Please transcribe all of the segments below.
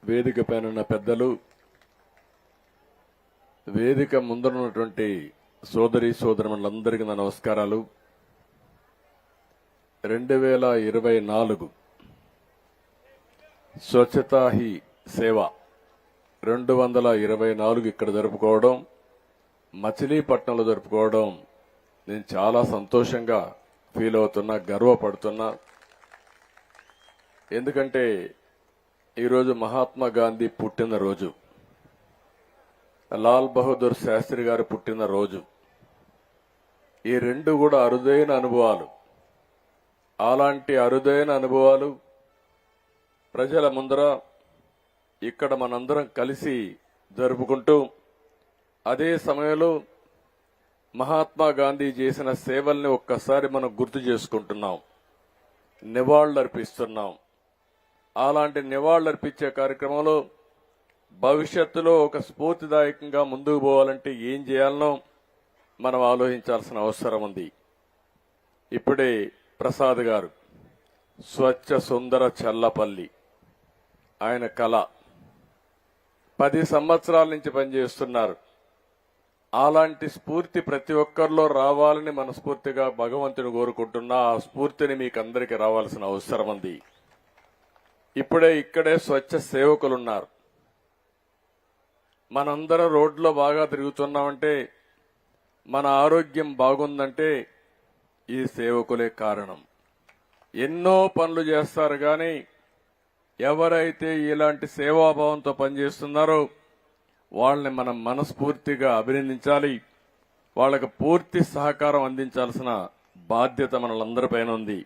వేదిక పైన ఉన్న పెద్దలు, వేదిక ముందరున్నటువంటి సోదరి సోదరులందరికీ నా నమస్కారాలు. 2024 స్వచ్ఛతా హీ సేవ 224 ఇక్కడ జరుపుకోవడం, మచిలీపట్నంలో జరుపుకోవడం నేను చాలా సంతోషంగా ఫీల్ అవుతున్నా, గర్వపడుతున్నా. ఎందుకంటే ఈరోజు మహాత్మా గాంధీ పుట్టినరోజు, లాల్ బహదూర్ శాస్త్రి గారు పుట్టినరోజు. ఈ రెండు కూడా అరుదైన అనుభవాలు. అలాంటి అరుదైన అనుభవాలు ప్రజల ముందర ఇక్కడ మనందరం కలిసి జరుపుకుంటూ, అదే సమయంలో మహాత్మా గాంధీ చేసిన సేవల్ని ఒక్కసారి మనం గుర్తు చేసుకుంటున్నాం, నివాళులర్పిస్తున్నాం. అలాంటి నివాళులర్పించే కార్యక్రమంలో భవిష్యత్తులో ఒక స్ఫూర్తిదాయకంగా ముందుకు పోవాలంటే ఏం చేయాలనో మనం ఆలోచించాల్సిన అవసరం ఉంది. ఇప్పుడే ప్రసాద్ గారు స్వచ్ఛ సుందర చల్లపల్లి ఆయన కళ 10 సంవత్సరాల నుంచి పనిచేస్తున్నారు. అలాంటి స్ఫూర్తి ప్రతి ఒక్కరిలో రావాలని మనస్ఫూర్తిగా భగవంతుని కోరుకుంటున్నా. ఆ స్ఫూర్తిని మీకు అందరికీ రావాల్సిన అవసరం ఉంది. ఇక్కడే స్వచ్ఛ సేవకులున్నారు. మనందరం రోడ్లో బాగా తిరుగుతున్నామంటే, మన ఆరోగ్యం బాగుందంటే ఈ సేవకులే కారణం. ఎన్నో పనులు చేస్తారు కానీ ఎవరైతే ఇలాంటి సేవాభావంతో పనిచేస్తున్నారో వాళ్ళని మనం మనస్ఫూర్తిగా అభినందించాలి. వాళ్ళకు పూర్తి సహకారం అందించాల్సిన బాధ్యత మనలందరిపైన ఉంది.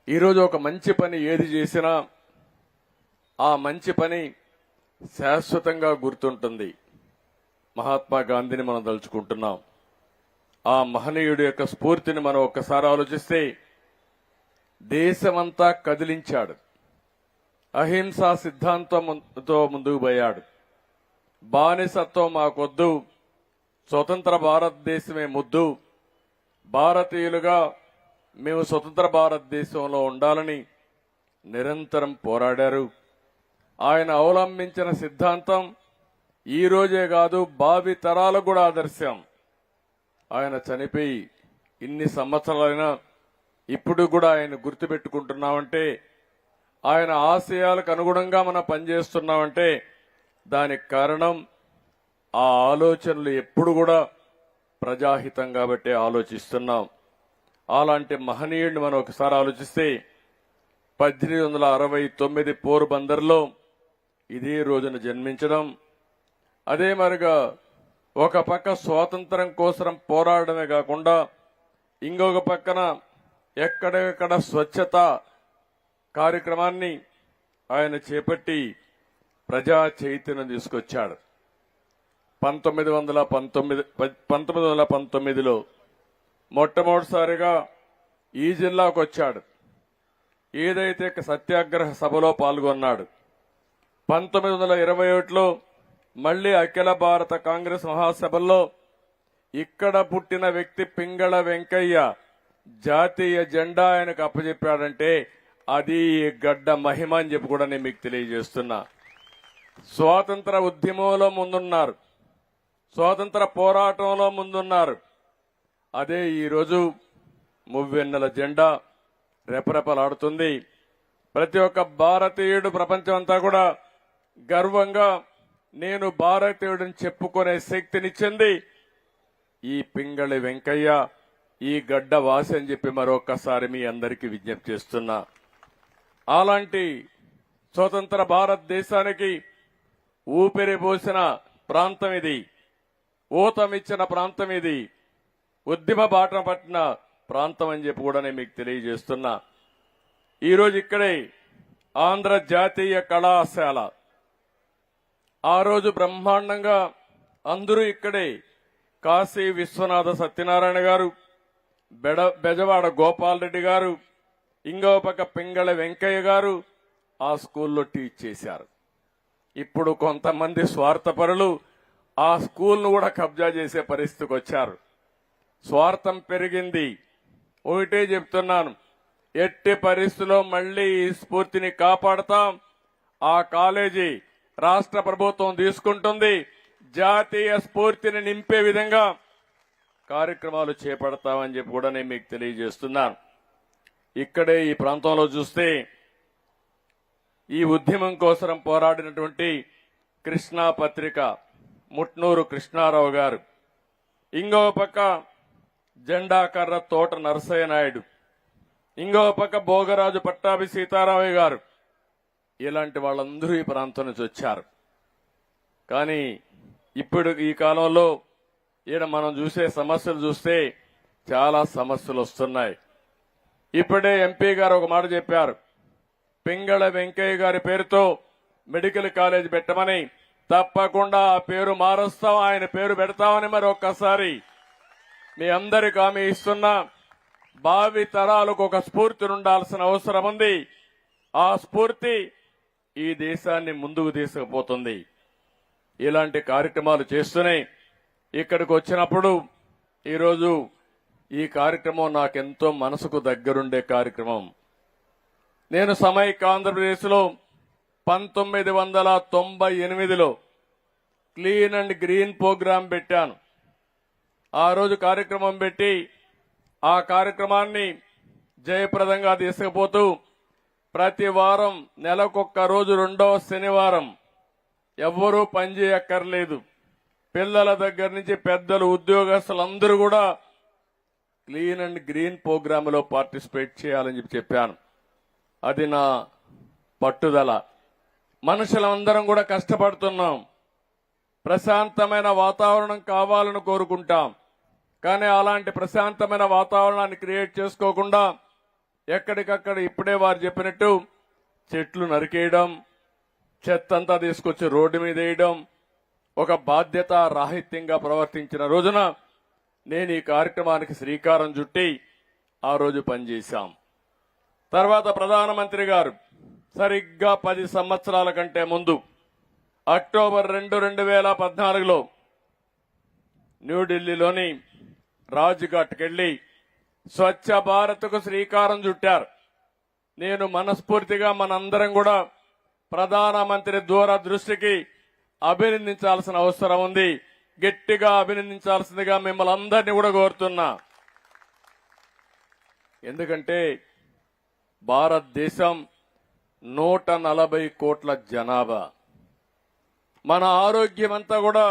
ఈరోజు ఒక మంచి పని ఏది చేసినా ఆ మంచి పని శాశ్వతంగా గుర్తుంటుంది. మహాత్మా గాంధీని మనం తలుచుకుంటున్నాం. ఆ మహనీయుడి యొక్క స్ఫూర్తిని మనం ఒక్కసారి ఆలోచిస్తే, దేశమంతా కదిలించాడు. అహింసా సిద్ధాంతంతో ముందుకు పోయాడు. బానిసత్వం మాకొద్దు, స్వతంత్ర భారతదేశమే ముద్దు, భారతీయులుగా మేము స్వతంత్ర భారతదేశంలో ఉండాలని నిరంతరం పోరాడారు. ఆయన అవలంబించిన సిద్ధాంతం ఈ రోజే కాదు, భావి తరాలకు కూడా ఆదర్శం. ఆయన చనిపోయి ఇన్ని సంవత్సరాలైనా ఇప్పుడు కూడా ఆయన గుర్తుపెట్టుకుంటున్నామంటే, ఆయన ఆశయాలకు అనుగుణంగా మనం పనిచేస్తున్నామంటే దానికి కారణం ఆ ఆలోచనలు ఎప్పుడు కూడా ప్రజాహితం కాబట్టి ఆలోచిస్తున్నాం. అలాంటి మహనీయుడిని మనం ఒకసారి ఆలోచిస్తే, 1869 పోర్బందర్లో ఇదే రోజున జన్మించడం, అదే మరిగా ఒక పక్క స్వాతంత్రం కోసం పోరాడమే కాకుండా ఇంకొక పక్కన ఎక్కడెక్కడ స్వచ్ఛత కార్యక్రమాన్ని ఆయన చేపట్టి ప్రజా చైతన్యం తీసుకొచ్చాడు. 1919లో మొట్టమొదటిసారిగా ఈ జిల్లాకు వచ్చాడు. ఏదైతే సత్యాగ్రహ సభలో పాల్గొన్నాడు. 1921లో మళ్లీ అఖిల భారత కాంగ్రెస్ మహాసభల్లో ఇక్కడ పుట్టిన వ్యక్తి పింగళ వెంకయ్య జాతీయ జెండా ఆయనకు అప్పచెప్పాడంటే అది గడ్డ మహిమ అని చెప్పి కూడా నేను మీకు తెలియజేస్తున్నా. స్వాతంత్ర ఉద్యమంలో ముందున్నారు, స్వాతంత్ర పోరాటంలో ముందున్నారు. అదే ఈరోజు మువ్వెన్నెల జెండా రెపరెపలాడుతుంది. ప్రతి ఒక్క భారతీయుడు ప్రపంచం అంతా కూడా గర్వంగా నేను భారతీయుడిని చెప్పుకునే శక్తినిచ్చింది ఈ పింగళి వెంకయ్య, ఈ గడ్డ వాసి అని చెప్పి మరొకసారి మీ అందరికీ విజ్ఞప్తి చేస్తున్నా. అలాంటి స్వతంత్ర భారతదేశానికి ఊపిరి పోసిన ప్రాంతం ఇది, ఊతమిచ్చిన ప్రాంతం ఇది, ఉద్యమ బాటన పట్టిన ప్రాంతం అని చెప్పి కూడా నేను మీకు తెలియజేస్తున్నా. ఈరోజు ఇక్కడే ఆంధ్ర జాతీయ కళాశాల, ఆ రోజు బ్రహ్మాండంగా అందరూ ఇక్కడే కాశీ విశ్వనాథ సత్యనారాయణ గారు, బెజవాడ గోపాల్ రెడ్డి గారు, ఇంకో పక్క పింగళ వెంకయ్య గారు ఆ స్కూల్లో టీచ్ చేశారు. ఇప్పుడు కొంతమంది స్వార్థపరులు ఆ స్కూల్ను కూడా కబ్జా చేసే పరిస్థితికి వచ్చారు. స్వార్థం పెరిగింది. ఒకటే చెప్తున్నాను, ఎట్టి పరిస్థితుల్లో మళ్లీ ఈ స్ఫూర్తిని కాపాడతాం. ఆ కాలేజీ రాష్ట్ర ప్రభుత్వం తీసుకుంటుంది. జాతీయ స్ఫూర్తిని నింపే విధంగా కార్యక్రమాలు చేపడతామని చెప్పి కూడా నేను మీకు తెలియజేస్తున్నాను. ఇక్కడే ఈ ప్రాంతంలో చూస్తే ఈ ఉద్యమం కోసం పోరాడినటువంటి కృష్ణా పత్రిక ముట్నూరు కృష్ణారావు గారు, ఇంకో పక్క జెండాకర్ర తోట నరసయ్య నాయుడు, ఇంకో పక్క భోగరాజు పట్టాభి సీతారామయ్య గారు, ఇలాంటి వాళ్ళందరూ ఈ ప్రాంతం నుంచి వచ్చారు. కానీ ఇప్పుడు ఈ కాలంలో ఈడ మనం చూసే సమస్యలు చూస్తే చాలా సమస్యలు వస్తున్నాయి. ఇప్పుడే ఎంపీ గారు ఒక మాట చెప్పారు, పింగళ వెంకయ్య గారి పేరుతో మెడికల్ కాలేజ్ పెట్టమని. తప్పకుండా ఆ పేరు మారుస్తాం, ఆయన పేరు పెడతామని మరి ఒక్కసారి మీ అందరికి హామీ ఇస్తున్నా. భావి తరాలకు ఒక స్ఫూర్తి ఉండాల్సిన అవసరం ఉంది. ఆ స్ఫూర్తి ఈ దేశాన్ని ముందుకు తీసుకుపోతుంది. ఇలాంటి కార్యక్రమాలు చేస్తూనే ఇక్కడికి వచ్చినప్పుడు ఈరోజు ఈ కార్యక్రమం నాకెంతో మనసుకు దగ్గరుండే కార్యక్రమం. నేను సమైక్య ఆంధ్రప్రదేశ్లో 1998లో క్లీన్ అండ్ గ్రీన్ ప్రోగ్రాం పెట్టాను. ఆ రోజు కార్యక్రమం పెట్టి ఆ కార్యక్రమాన్ని జయప్రదంగా తీసుకుపోతూ ప్రతి వారం నెలకొక్క రోజు 2వ శనివారం ఎవ్వరూ పనిచేయక్కర్లేదు, పిల్లల దగ్గర నుంచి పెద్దలు ఉద్యోగస్తులందరూ కూడా క్లీన్ అండ్ గ్రీన్ ప్రోగ్రాంలో పార్టిసిపేట్ చేయాలని చెప్పాను. అది నా పట్టుదల. మనుషులందరం కూడా కష్టపడుతున్నాం, ప్రశాంతమైన వాతావరణం కావాలని కోరుకుంటాం. కానీ అలాంటి ప్రశాంతమైన వాతావరణాన్ని క్రియేట్ చేసుకోకుండా ఎక్కడికక్కడ ఇప్పుడే వారు చెప్పినట్టు చెట్లు నరికేయడం, చెత్తంతా తీసుకొచ్చి రోడ్డు మీద వేయడం ఒక బాధ్యత రాహిత్యంగా ప్రవర్తించిన రోజున నేను ఈ కార్యక్రమానికి శ్రీకారం చుట్టి ఆ రోజు పనిచేశాం. తర్వాత ప్రధానమంత్రి గారు సరిగ్గా 10 సంవత్సరాల కంటే ముందు అక్టోబర్ 2, 2014లో న్యూఢిల్లీలోని రాజ్ఘాట్కి వెళ్లి స్వచ్ఛ భారత్కు శ్రీకారం చుట్టారు. నేను మనస్ఫూర్తిగా మనందరం కూడా ప్రధానమంత్రి దూరదృష్టికి అభినందించాల్సిన అవసరం ఉంది. గట్టిగా అభినందించాల్సిందిగా మిమ్మల్ని అందరినీ కూడా కోరుతున్నా. ఎందుకంటే భారతదేశం 140 కోట్ల జనాభా. మన ఆరోగ్యం అంతా కూడా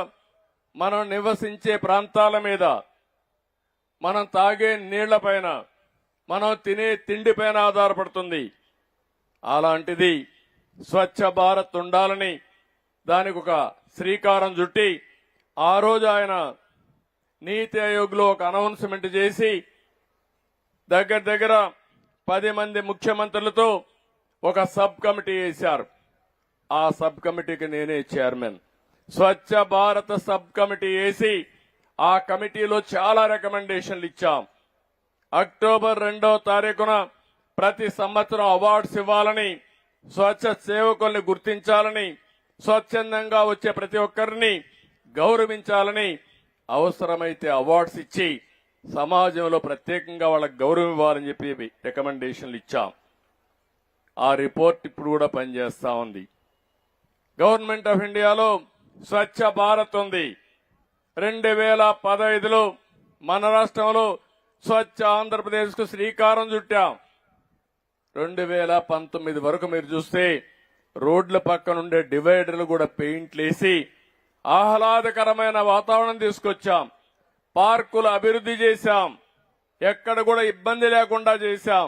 మనం నివసించే ప్రాంతాల మీద, మనం తాగే నీళ్లపైన, మనం తినే తిండిపైన ఆధారపడుతుంది. అలాంటిది స్వచ్ఛ భారత్ ఉండాలని దానికి ఒక శ్రీకారం చుట్టి ఆ రోజు ఆయన నీతి ఆయోగ్లో ఒక అనౌన్స్మెంట్ చేసి దగ్గర 10 మంది ముఖ్యమంత్రులతో ఒక సబ్ కమిటీ వేశారు. ఆ సబ్ కమిటీకి నేనే chairman. Swachh Bharat sub committee వేసి ఆ కమిటీలో చాలా రికమెండేషన్లు ఇచ్చాం. అక్టోబర్ 2వ తారీఖున ప్రతి సంవత్సరం అవార్డ్స్ ఇవ్వాలని, స్వచ్ఛ సేవకుల్ని గుర్తించాలని, స్వచ్ఛందంగా వచ్చే ప్రతి ఒక్కరిని గౌరవించాలని, అవసరమైతే అవార్డ్స్ ఇచ్చి సమాజంలో ప్రత్యేకంగా వాళ్ళకి గౌరవం ఇవ్వాలని చెప్పి రికమెండేషన్లు ఇచ్చాం. ఆ రిపోర్ట్ ఇప్పుడు కూడా పనిచేస్తా ఉంది. గవర్నమెంట్ ఆఫ్ ఇండియాలో స్వచ్ఛ భారత్ ఉంది. 2015లో మన రాష్ట్రంలో స్వచ్ఛ ఆంధ్రప్రదేశ్ కు శ్రీకారం చుట్టాం. 2019 వరకు మీరు చూస్తే రోడ్ల పక్కన ఉండే డివైడర్లు కూడా పెయింట్లేసి ఆహ్లాదకరమైన వాతావరణం తీసుకొచ్చాం. పార్కులు అభివృద్ధి చేశాం. ఎక్కడ కూడా ఇబ్బంది లేకుండా చేశాం.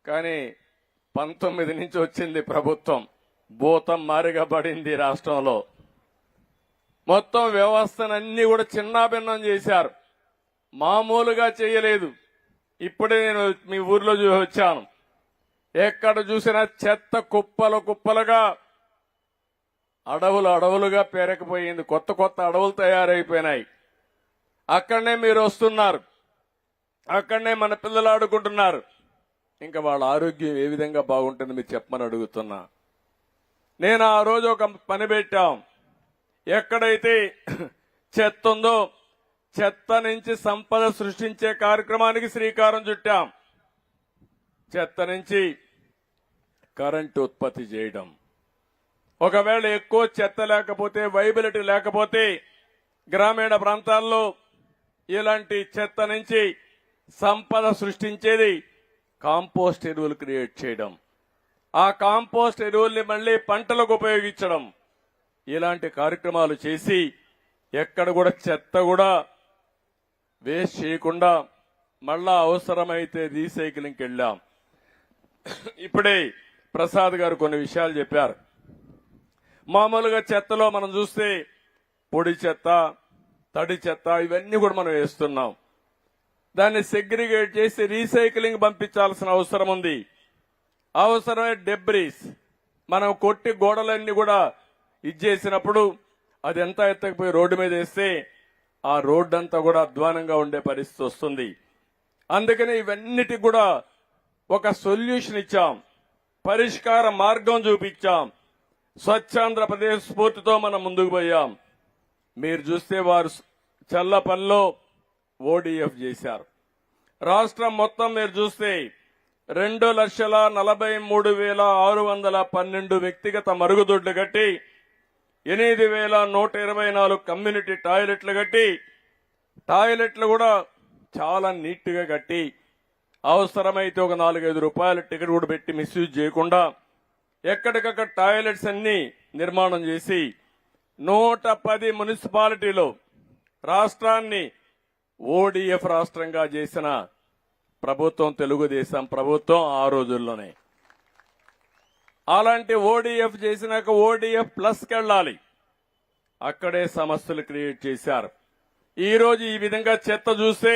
కానీ 19 నుంచి వచ్చింది ప్రభుత్వం, భూతం మారిగా పడింది రాష్ట్రంలో. మొత్తం వ్యవస్థనన్నీ కూడా చిన్నాభిన్నం చేశారు. మామూలుగా చేయలేదు. ఇప్పుడే నేను మీ ఊర్లో వచ్చాను. ఎక్కడ చూసినా చెత్త కుప్పలుగా అడవులుగా పేరకపోయింది. కొత్త అడవులు తయారైపోయినాయి. అక్కడనే మీరు వస్తున్నారు, అక్కడనే మన పిల్లలు ఆడుకుంటున్నారు. ఇంకా వాళ్ళ ఆరోగ్యం ఏ విధంగా బాగుంటుంది మీరు చెప్పమని అడుగుతున్నా. నేను ఆ రోజు ఒక పని పెట్టాం. ఎక్కడైతే చెత్త ఉందో చెత్త నుంచి సంపద సృష్టించే కార్యక్రమానికి శ్రీకారం చుట్టాం. చెత్త నుంచి కరెంటు ఉత్పత్తి చేయడం, ఒకవేళ ఎక్కువ చెత్త లేకపోతే, వైబిలిటీ లేకపోతే గ్రామీణ ప్రాంతాల్లో ఇలాంటి చెత్త నుంచి సంపద సృష్టించేది కాంపోస్ట్ ఎరువులు క్రియేట్ చేయడం, ఆ కాంపోస్ట్ ఎరువుల్ని మళ్లీ పంటలకు ఉపయోగించడం, ఇలాంటి కార్యక్రమాలు చేసి ఎక్కడ కూడా చెత్త కూడా వేస్ట్ చేయకుండా మళ్ళా అవసరమైతే రీసైక్లింగ్కి వెళ్ళాం. ఇప్పుడే ప్రసాద్ గారు కొన్ని విషయాలు చెప్పారు. మామూలుగా చెత్తలో మనం చూస్తే పొడి చెత్త, తడి చెత్త ఇవన్నీ కూడా మనం వేస్తున్నాం. దాన్ని సెగ్రిగేట్ చేసి రీసైక్లింగ్ పంపించాల్సిన అవసరం ఉంది. అవసరమే డెబ్రీస్ మనం కొట్టి గోడలన్నీ కూడా ఇచ్చేసినప్పుడు అది ఎంత ఎత్తకపోయి రోడ్డు మీద వేస్తే ఆ రోడ్డు అంతా కూడా అధ్వానంగా ఉండే పరిస్థితి వస్తుంది. అందుకని ఇవన్నిటికి కూడా ఒక సొల్యూషన్ ఇచ్చాం, పరిష్కార మార్గం చూపించాం. స్వచ్ఛాంధ్రప్రదేశ్ స్ఫూర్తితో మనం ముందుకు పోయాం. మీరు చూస్తే వారు చల్లపల్లిలో ఓడిఎఫ్ చేశారు. రాష్ట్రం మొత్తం మీరు చూస్తే 2,43,612 వ్యక్తిగత మరుగుదొడ్లు కట్టి 8,124 కమ్యూనిటీ టాయిలెట్లు కట్టి, టాయిలెట్లు కూడా చాలా నీట్ గా కట్టి, అవసరమైతే ఒక 4-5 రూపాయల టికెట్ కూడా పెట్టి మిస్యూజ్ చేయకుండా ఎక్కడికక్కడ టాయిలెట్స్ అన్ని నిర్మాణం చేసి 110 మున్సిపాలిటీలో రాష్ట్రాన్ని ఓడిఎఫ్ రాష్ట్రంగా చేసిన ప్రభుత్వం తెలుగుదేశం ప్రభుత్వం ఆ రోజుల్లోనే. అలాంటి ఓడిఎఫ్ చేసినాక ఓడిఎఫ్ ప్లస్కి వెళ్ళాలి, అక్కడే సమస్యలు క్రియేట్ చేశారు. ఈ రోజు ఈ విధంగా చెత్త చూస్తే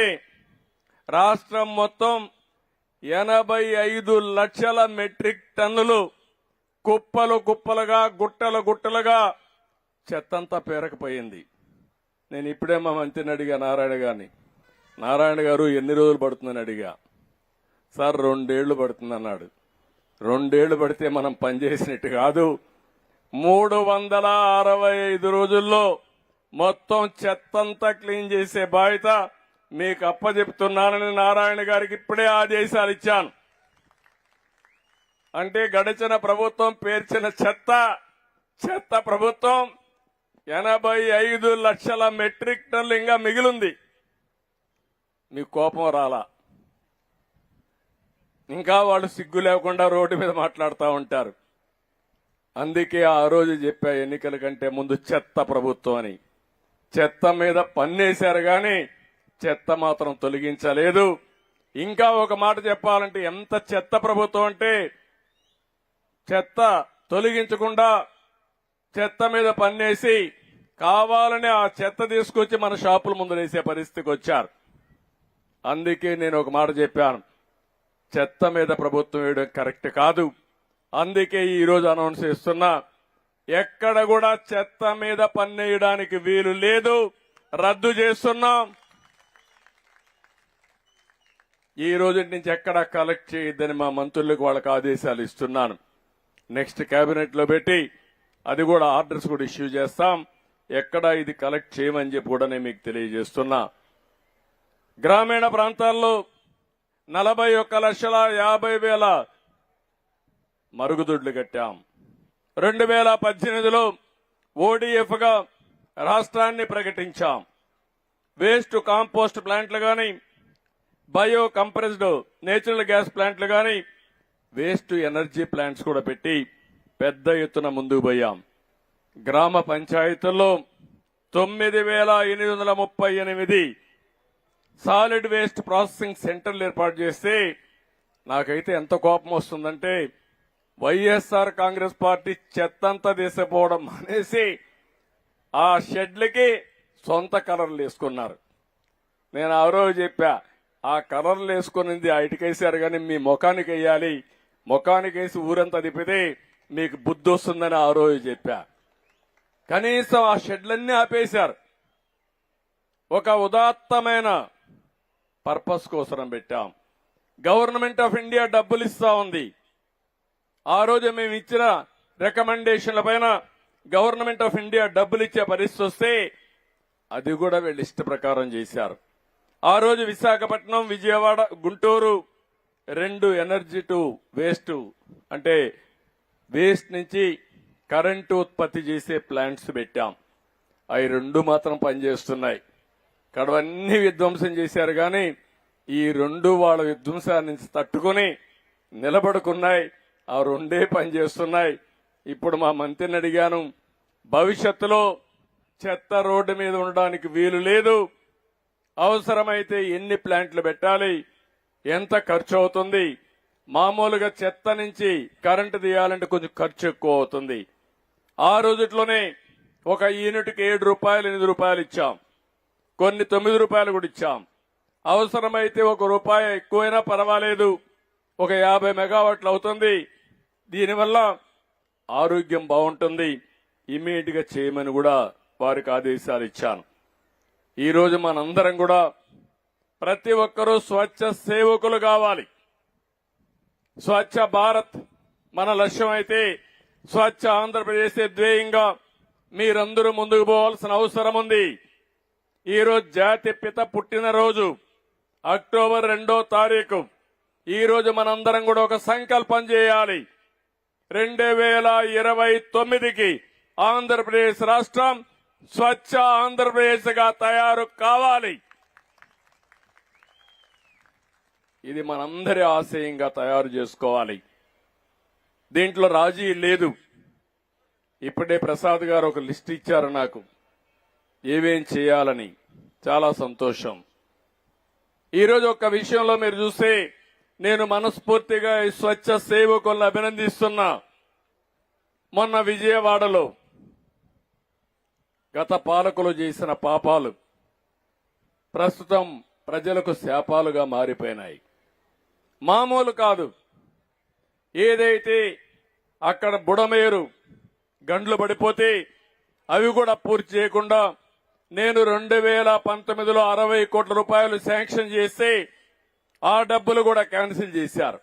రాష్ట్రం మొత్తం 85 లక్షల మెట్రిక్ టన్నులు కుప్పలు కుప్పలుగా, గుట్టలు గుట్టలుగా చెత్తంతా పేరకపోయింది. నేను ఇప్పుడే మా మంత్రిని అడిగా, నారాయణ గారు ఎన్ని రోజులు పడుతుందని అడిగా. సార్ 2 ఏళ్లు పడుతుంది అన్నాడు. 2 ఏళ్లు పడితే మనం పనిచేసినట్టు కాదు. 365 రోజుల్లో మొత్తం చెత్తంతా క్లీన్ చేసే బాధ్యత మీకు అప్పచెప్తున్నానని నారాయణ గారికి ఇప్పుడే ఆదేశాలు ఇచ్చాను. అంటే గడిచిన ప్రభుత్వం పేర్చిన చెత్త ప్రభుత్వం 85 లక్షల మెట్రిక్ టన్నులు ఇంకా మిగిలింది. మీకు కోపం రాలా? ఇంకా వాళ్ళు సిగ్గు లేకుండా రోడ్డు మీద మాట్లాడుతూ ఉంటారు. అందుకే ఆ రోజు చెప్పా, ఎన్నికల కంటే ముందు చెత్త ప్రభుత్వం అని. చెత్త మీద పన్నేశారు గాని చెత్త మాత్రం తొలగించలేదు. ఇంకా ఒక మాట చెప్పాలంటే ఎంత చెత్త ప్రభుత్వం అంటే, చెత్త తొలగించకుండా చెత్త మీద పన్నేసి కావాలని ఆ చెత్త తీసుకొచ్చి మన షాపుల ముందు వేసే పరిస్థితికి వచ్చారు. అందుకే నేను ఒక మాట చెప్పాను, చెత్త మీద ప్రభుత్వం వేయడం కరెక్ట్ కాదు. అందుకే ఈ రోజు అనౌన్స్ చేస్తున్నా, ఎక్కడ కూడా చెత్త మీద పన్నేయడానికి వీలు లేదు, రద్దు చేస్తున్నాం. ఈ రోజు నుంచి ఎక్కడ కలెక్ట్ చేయొద్దని మా మంత్రులకు వాళ్ళకి ఆదేశాలు ఇస్తున్నాను. నెక్స్ట్ కేబినెట్ లో పెట్టి అది కూడా ఆర్డర్స్ కూడా ఇష్యూ చేస్తాం. ఎక్కడ ఇది కలెక్ట్ చేయమని చెప్పి కూడా నేను మీకు తెలియజేస్తున్నా. గ్రామీణ ప్రాంతాల్లో 41,50,000 మరుగుదొడ్లు కట్టాం. 2018లో ఓడిఎఫ్ గా రాష్ట్రాన్ని ప్రకటించాం. వేస్ట్ కాంపోస్ట్ ప్లాంట్లు గాని, బయో కంప్రెస్డ్ నేచురల్ గ్యాస్ ప్లాంట్లు గాని, వేస్ట్ ఎనర్జీ ప్లాంట్స్ కూడా పెట్టి పెద్ద ఎత్తున ముందుకు పోయాం. గ్రామ పంచాయతీల్లో 9,838 సాలిడ్ వేస్ట్ ప్రాసెసింగ్ సెంటర్లు ఏర్పాటు చేస్తే నాకైతే ఎంత కోపం వస్తుందంటే, వైఎస్ఆర్ కాంగ్రెస్ పార్టీ చెత్తంతా తీసిపోవడం అనేసి ఆ షెడ్లకి సొంత కలర్లు వేసుకున్నారు. నేను ఆ రోజు చెప్పా, ఆ కలర్లు వేసుకునింది ఆ ఇటుకేసారు కానీ మీ ముఖానికి వేయాలి, ముఖానికి వేసి ఊరంతా తిప్పితే మీకు బుద్ధి వస్తుందని ఆ రోజు చెప్పా. కనీసం ఆ షెడ్లన్నీ ఆపేశారు. ఒక ఉదాత్తమైన పర్పస్ కోసం పెట్టాం. గవర్నమెంట్ ఆఫ్ ఇండియా డబ్బులు ఇస్తా ఉంది. ఆ రోజు మేము ఇచ్చిన రికమెండేషన్ల పైన గవర్నమెంట్ ఆఫ్ ఇండియా డబ్బులు ఇచ్చే పరిస్థితి వస్తే అది కూడా వీళ్ళు ఇష్ట ప్రకారం చేశారు. ఆ రోజు Visakhapatnam, Vijayawada, Guntur 2 energy to waste అంటే వేస్ట్ నుంచి కరెంటు ఉత్పత్తి చేసే ప్లాంట్స్ పెట్టాం. అవి రెండు మాత్రం పనిచేస్తున్నాయి. కడవన్నీ విధ్వంసం చేశారు కానీ ఈ రెండు వాళ్ళ విధ్వంసాన్ని నుంచి తట్టుకుని నిలబడుకున్నాయి. ఆ రెండే పనిచేస్తున్నాయి. ఇప్పుడు మా మంత్రిని అడిగాను, భవిష్యత్తులో చెత్త రోడ్డు మీద ఉండడానికి వీలు లేదు, అవసరమైతే ఎన్ని ప్లాంట్లు పెట్టాలి, ఎంత ఖర్చు అవుతుంది, మామూలుగా చెత్త నుంచి కరెంటు తీయాలంటే కొంచెం ఖర్చు ఎక్కువ అవుతుంది. ఆ రోజుట్లోనే ఒక యూనిట్కి 7 రూపాయలు 8 రూపాయలు ఇచ్చాం, కొన్ని 9 రూపాయలు కూడా ఇచ్చాం. అవసరమైతే ₹1 ఎక్కువైనా పర్వాలేదు, ఒక 50 మెగావాట్లు అవుతుంది. దీనివల్ల ఆరోగ్యం బాగుంటుంది, ఇమ్మీడియట్ గా చేయమని కూడా వారికి ఆదేశాలు ఇచ్చాను. ఈ రోజు మనందరం కూడా ప్రతి ఒక్కరూ స్వచ్ఛ సేవకులు కావాలి. స్వచ్ఛ భారత్ మన లక్ష్యం అయితే స్వచ్ఛ ఆంధ్రప్రదేశ్ ధ్యేయంగా మీరందరూ ముందుకు పోవాల్సిన అవసరం ఉంది. ఈ రోజు జాతి పిత పుట్టినరోజు అక్టోబర్ 2వ తారీఖు. ఈ రోజు మనందరం కూడా ఒక సంకల్పం చేయాలి. 2029కి ఆంధ్రప్రదేశ్ రాష్ట్రం స్వచ్ఛ ఆంధ్రప్రదేశ్ గా తయారు కావాలి. ఇది మనందరి ఆశయంగా తయారు చేసుకోవాలి. దీంట్లో రాజీ లేదు. ఇప్పుడే ప్రసాద్ గారు ఒక లిస్ట్ ఇచ్చారు నాకు, ఏమేం చేయాలని. చాలా సంతోషం. ఈరోజు ఒక విషయంలో మీరు చూస్తే నేను మనస్ఫూర్తిగా ఈ స్వచ్ఛ సేవకులను అభినందిస్తున్నా. మొన్న విజయవాడలో గత పాలకులు చేసిన పాపాలు ప్రస్తుతం ప్రజలకు శాపాలుగా మారిపోయినాయి. మామూలు కాదు. ఏదైతే అక్కడ బుడమేరు గండ్లు పడిపోతే అవి కూడా పూర్తి చేయకుండా నేను 2019లో 60 కోట్ల రూపాయలు శాంక్షన్ చేస్తే ఆ డబ్బులు కూడా క్యాన్సిల్ చేశారు.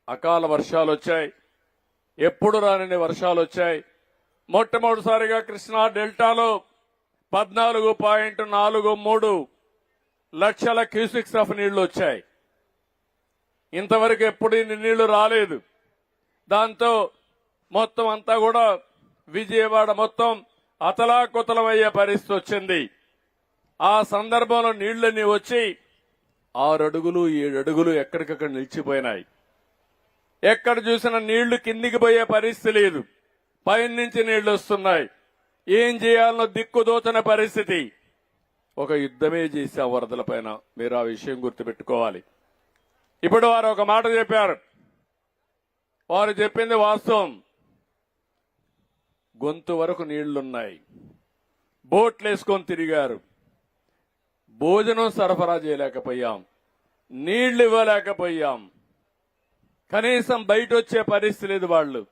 అకాల వర్షాలు వచ్చాయి, ఎప్పుడు రాని వర్షాలు వచ్చాయి. మొట్టమొదటిసారిగా కృష్ణా డెల్టాలో 14.43 లక్షల క్యూసిక్స్ ఆఫ్ నీళ్లు వచ్చాయి. ఇంతవరకు ఎప్పుడు ఇన్ని నీళ్లు రాలేదు. దాంతో మొత్తం అంతా కూడా విజయవాడ మొత్తం అతలాకుతలమయ్యే పరిస్థితి వచ్చింది. ఆ సందర్భంలో నీళ్లన్నీ వచ్చి 6 అడుగులు 7 అడుగులు ఎక్కడికక్కడ నిలిచిపోయినాయి. ఎక్కడ చూసినా నీళ్లు కిందికి పోయే పరిస్థితి లేదు, పైనుంచి నీళ్లు వస్తున్నాయి. ఏం చేయాలనో దిక్కుదోచని పరిస్థితి. ఒక యుద్ధమే చేశాం వరదల పైన. మీరు ఆ విషయం గుర్తుపెట్టుకోవాలి. ఇప్పుడు వారు ఒక మాట చెప్పారు, వారు చెప్పింది వాస్తవం. గొంతు వరకు నీళ్లున్నాయి, బోట్లు వేసుకొని తిరిగారు, భోజనం సరఫరా చేయలేకపోయాం, నీళ్లు ఇవ్వలేకపోయాం, కనీసం బయట వచ్చే పరిస్థితి లేదు. వాళ్ళు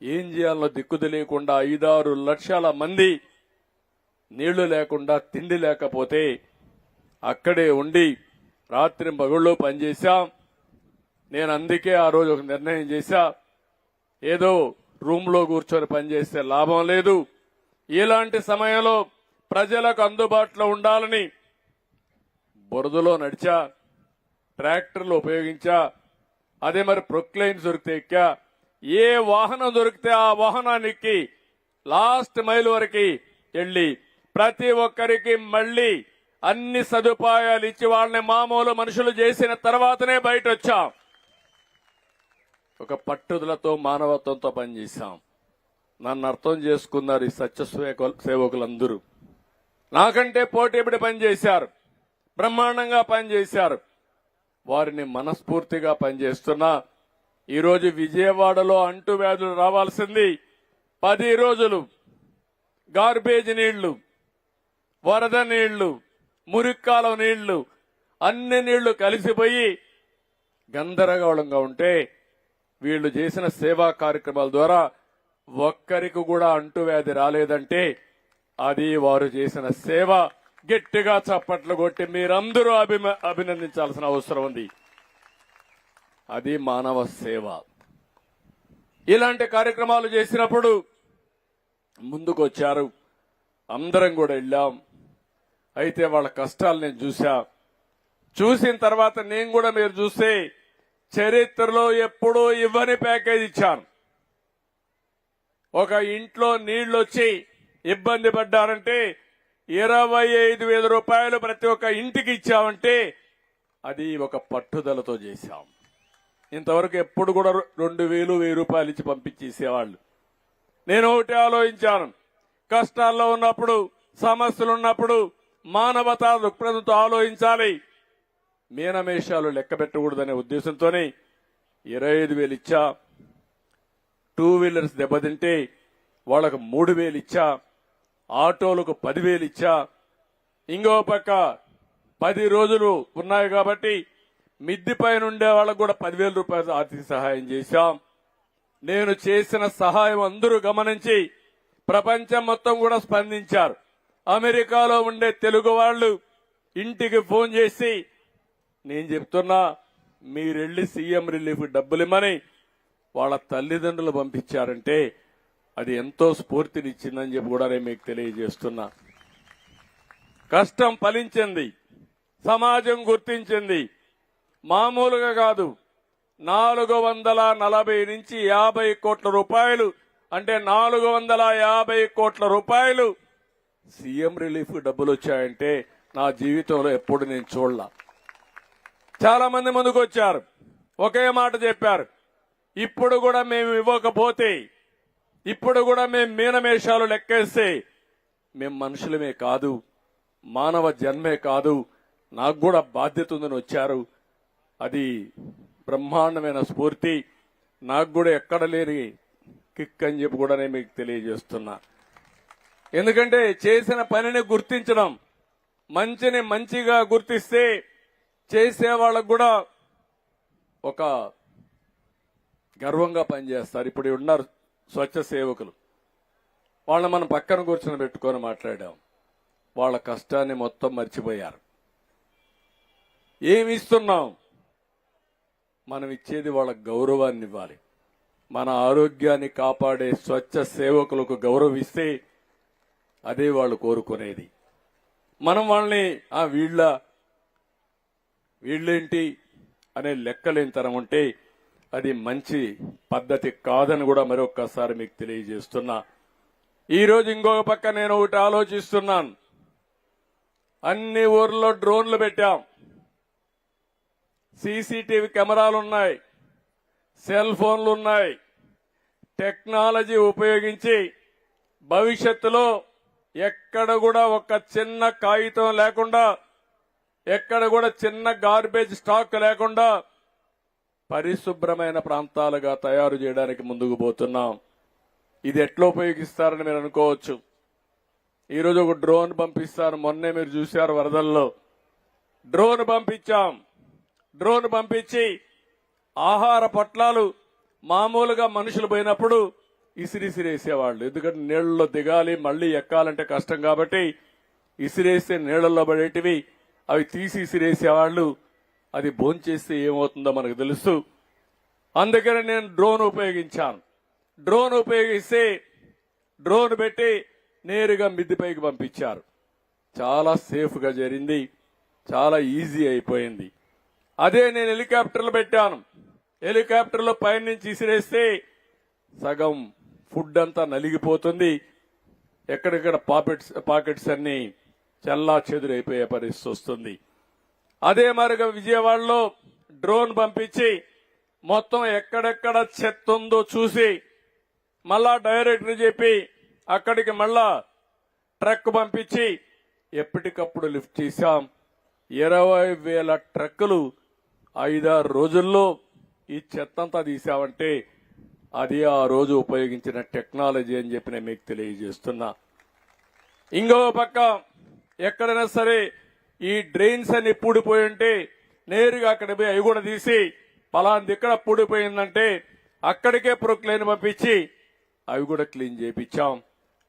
ఏం చేయాలో దిక్కు తెలియకుండా 5-6 లక్షల మంది నీళ్లు లేకుండా తిండి లేకపోతే అక్కడే ఉండి రాత్రి పగుళ్ళు పనిచేశాం. నేను అందుకే ఆ రోజు ఒక నిర్ణయం చేశా, ఏదో రూమ్లో కూర్చొని పనిచేస్తే లాభం లేదు. ఇలాంటి సమయంలో ప్రజలకు అందుబాటులో ఉండాలని బురదలో నడిచా, ట్రాక్టర్లు ఉపయోగించా, అదే మరి ప్రొక్లైన్ దొరికితే ఎక్కా. ఏ వాహనం దొరికితే ఆ వాహనానికి లాస్ట్ మైల్ వరకు వెళ్లి ప్రతి ఒక్కరికి మళ్లీ అన్ని సదుపాయాలు ఇచ్చి వాళ్ళని మామూలు మనుషులు చేసిన తర్వాతనే బయట వచ్చాం. ఒక పట్టుదలతో మానవత్వంతో పనిచేశాం. నన్ను అర్థం చేసుకున్నారు ఈ సత్య సేవకులందరూ. నాకంటే పోటీపడి పనిచేశారు, బ్రహ్మాండంగా పనిచేశారు. వారిని మనస్ఫూర్తిగా పనిచేస్తున్నా. ఈరోజు విజయవాడలో అంటువ్యాధులు రావాల్సింది 10 రోజులు. గార్బేజ్ నీళ్లు, వరద నీళ్లు, మురిక్కాలం నీళ్లు, అన్ని నీళ్లు కలిసిపోయి గందరగోళంగా ఉంటే వీళ్లు చేసిన సేవా కార్యక్రమాల ద్వారా ఒక్కరికి కూడా అంటువ్యాధి రాలేదంటే అది వారు చేసిన సేవ. గట్టిగా చప్పట్లు కొట్టి మీరందరూ అభినందించాల్సిన అవసరం ఉంది. అది మానవ సేవ. ఇలాంటి కార్యక్రమాలు చేసినప్పుడు ముందుకు వచ్చారు, అందరం కూడా వెళ్ళాం. అయితే వాళ్ళ కష్టాలు నేను చూసిన తర్వాత నేను కూడా మీరు చూస్తే చరిత్రలో ఎప్పుడూ ఇవ్వని ప్యాకేజ్ ఇచ్చాను. ఒక ఇంట్లో నీళ్లొచ్చి ఇబ్బంది పడ్డారంటే 25,000 రూపాయలు ప్రతి ఒక్క ఇంటికి ఇచ్చామంటే అది ఒక పట్టుదలతో చేశాం. ఇంతవరకు ఎప్పుడు కూడా 2,000, 1,000 రూపాయలు ఇచ్చి పంపించేసేవాళ్ళు. నేను ఒకటి ఆలోచించాను, కష్టాల్లో ఉన్నప్పుడు, సమస్యలు ఉన్నప్పుడు మానవతా దృక్పథంతో ఆలోచించాలి. మీనమేషాలు లెక్క పెట్టకూడదనే ఉద్దేశంతోనే 25,000 ఇచ్చా. 2 వీలర్స్ దెబ్బతింటే వాళ్ళకు 3,000 ఇచ్చా. ఆటోలకు 10,000 ఇచ్చా. ఇంకో పక్క 10 రోజులు ఉన్నాయి కాబట్టి మిద్ది పైన ఉండే వాళ్ళకు కూడా 10,000 రూపాయలు ఆర్థిక సహాయం చేశాం. నేను చేసిన సహాయం అందరూ గమనించి ప్రపంచం మొత్తం కూడా స్పందించారు. అమెరికాలో ఉండే తెలుగు వాళ్ళు ఇంటికి ఫోన్ చేసి నేను చెప్తున్నా మీరెళ్లి సీఎం రిలీఫ్ డబ్బులిమ్మని వాళ్ళ తల్లిదండ్రులు పంపించారంటే అది ఎంతో స్ఫూర్తినిచ్చిందని చెప్పి కూడా నేను మీకు తెలియజేస్తున్నా. కష్టం ఫలించింది, సమాజం గుర్తించింది. మామూలుగా కాదు, 440 నుంచి 50 కోట్ల రూపాయలు, అంటే 450 కోట్ల రూపాయలు సీఎం రిలీఫ్ డబ్బులు వచ్చాయంటే నా జీవితంలో ఎప్పుడు నేను చూడలా. చాలా మంది ముందుకు వచ్చారు, ఒకే మాట చెప్పారు, ఇప్పుడు కూడా మేము ఇవ్వకపోతే, ఇప్పుడు కూడా మేము మీనమేషాలు లెక్కేస్తే మేము మనుషులమే కాదు, మానవ జన్మే కాదు, నాకు కూడా బాధ్యత ఉందని వచ్చారు. అది బ్రహ్మాండమైన స్ఫూర్తి, నాకు కూడా ఎక్కడ లేని కిక్ అని చెప్పి కూడా నేను మీకు తెలియజేస్తున్నా. ఎందుకంటే చేసిన పనిని గుర్తించడం, మంచిని మంచిగా గుర్తిస్తే చేసే వాళ్ళకు కూడా ఒక గర్వంగా పనిచేస్తారు. ఇప్పుడు ఉన్నారు స్వచ్ఛ సేవకులు, వాళ్ళని మనం పక్కన కూర్చొని పెట్టుకొని మాట్లాడాం. వాళ్ళ కష్టాన్ని మొత్తం మర్చిపోయారు. ఏమి ఇస్తున్నాం? మనం ఇచ్చేది వాళ్ళ గౌరవాన్ని ఇవ్వాలి. మన ఆరోగ్యాన్ని కాపాడే స్వచ్ఛ సేవకులకు గౌరవిస్తే అదే వాళ్ళు కోరుకునేది. మనం వాళ్ళని వీళ్ళేంటి అనే లెక్కలేని తరం ఉంటే అది మంచి పద్ధతి కాదని కూడా మరొక్కసారి మీకు తెలియజేస్తున్నా. ఈరోజు ఇంకొక పక్క నేను ఒకటి ఆలోచిస్తున్నాను. అన్ని ఊర్లో డ్రోన్లు పెట్టాం, సీసీటీవీ కెమెరాలు ఉన్నాయి, సెల్ ఫోన్లు ఉన్నాయి. టెక్నాలజీ ఉపయోగించి భవిష్యత్తులో ఎక్కడ కూడా ఒక చిన్న కాగితం లేకుండా, ఎక్కడ కూడా చిన్న గార్బేజ్ స్టాక్ లేకుండా పరిశుభ్రమైన ప్రాంతాలుగా తయారు చేయడానికి ముందుకు పోతున్నాం. ఇది ఎట్లా ఉపయోగిస్తారని మీరు అనుకోవచ్చు. ఈరోజు ఒక డ్రోన్ పంపిస్తారు. మొన్నే మీరు చూశారు వరదల్లో డ్రోన్ పంపించాం. డ్రోన్ పంపించి ఆహార పొట్లాలు మామూలుగా మనుషులు పోయినప్పుడు ఇసిరిసిరేసేవాళ్ళు. ఎందుకంటే నీళ్లలో దిగాలి, మళ్లీ ఎక్కాలంటే కష్టం కాబట్టి ఇసిరేస్తే నీళ్లలో పడేటివి అవి తీసి ఇసిరేసేవాళ్లు. అది భోంచేస్తే ఏమవుతుందో మనకు తెలుసు. అందుకని నేను డ్రోన్ ఉపయోగించాను. డ్రోన్ ఉపయోగిస్తే డ్రోన్ పెట్టి నేరుగా మిద్దిపైకి పంపించారు. చాలా సేఫ్ గా జరిగింది, చాలా ఈజీ అయిపోయింది. అదే నేను హెలికాప్టర్లు పెట్టాను. హెలికాప్టర్లో పైనుంచి ఇసిరేస్తే సగం ఫుడ్ అంతా నలిగిపోతుంది. ఎక్కడెక్కడ పాకెట్స్ అన్ని చల్లా చెదురైపోయే పరిస్థితి వస్తుంది. అదే మరిగా విజయవాడలో డ్రోన్ పంపించి మొత్తం ఎక్కడెక్కడ చెత్త ఉందో చూసి మళ్ళా డైరెక్టర్ చెప్పి అక్కడికి మళ్ళా ట్రక్ పంపించి ఎప్పటికప్పుడు లిఫ్ట్ చేశాం. 20,000 ట్రక్కులు 5-6 రోజుల్లో ఈ చెత్తంతా తీసామంటే అది ఆ రోజు ఉపయోగించిన టెక్నాలజీ అని చెప్పి నేను మీకు తెలియజేస్తున్నా. ఇంకో పక్క ఎక్కడైనా సరే ఈ డ్రైన్స్ అన్ని పూడిపోయి ఉంటే నేరుగా అక్కడ పోయి అవి కూడా తీసి పలాంది ఎక్కడ పూడిపోయిందంటే అక్కడికే ప్రొక్లైన్ పంపించి అవి కూడా క్లీన్ చేయించాం.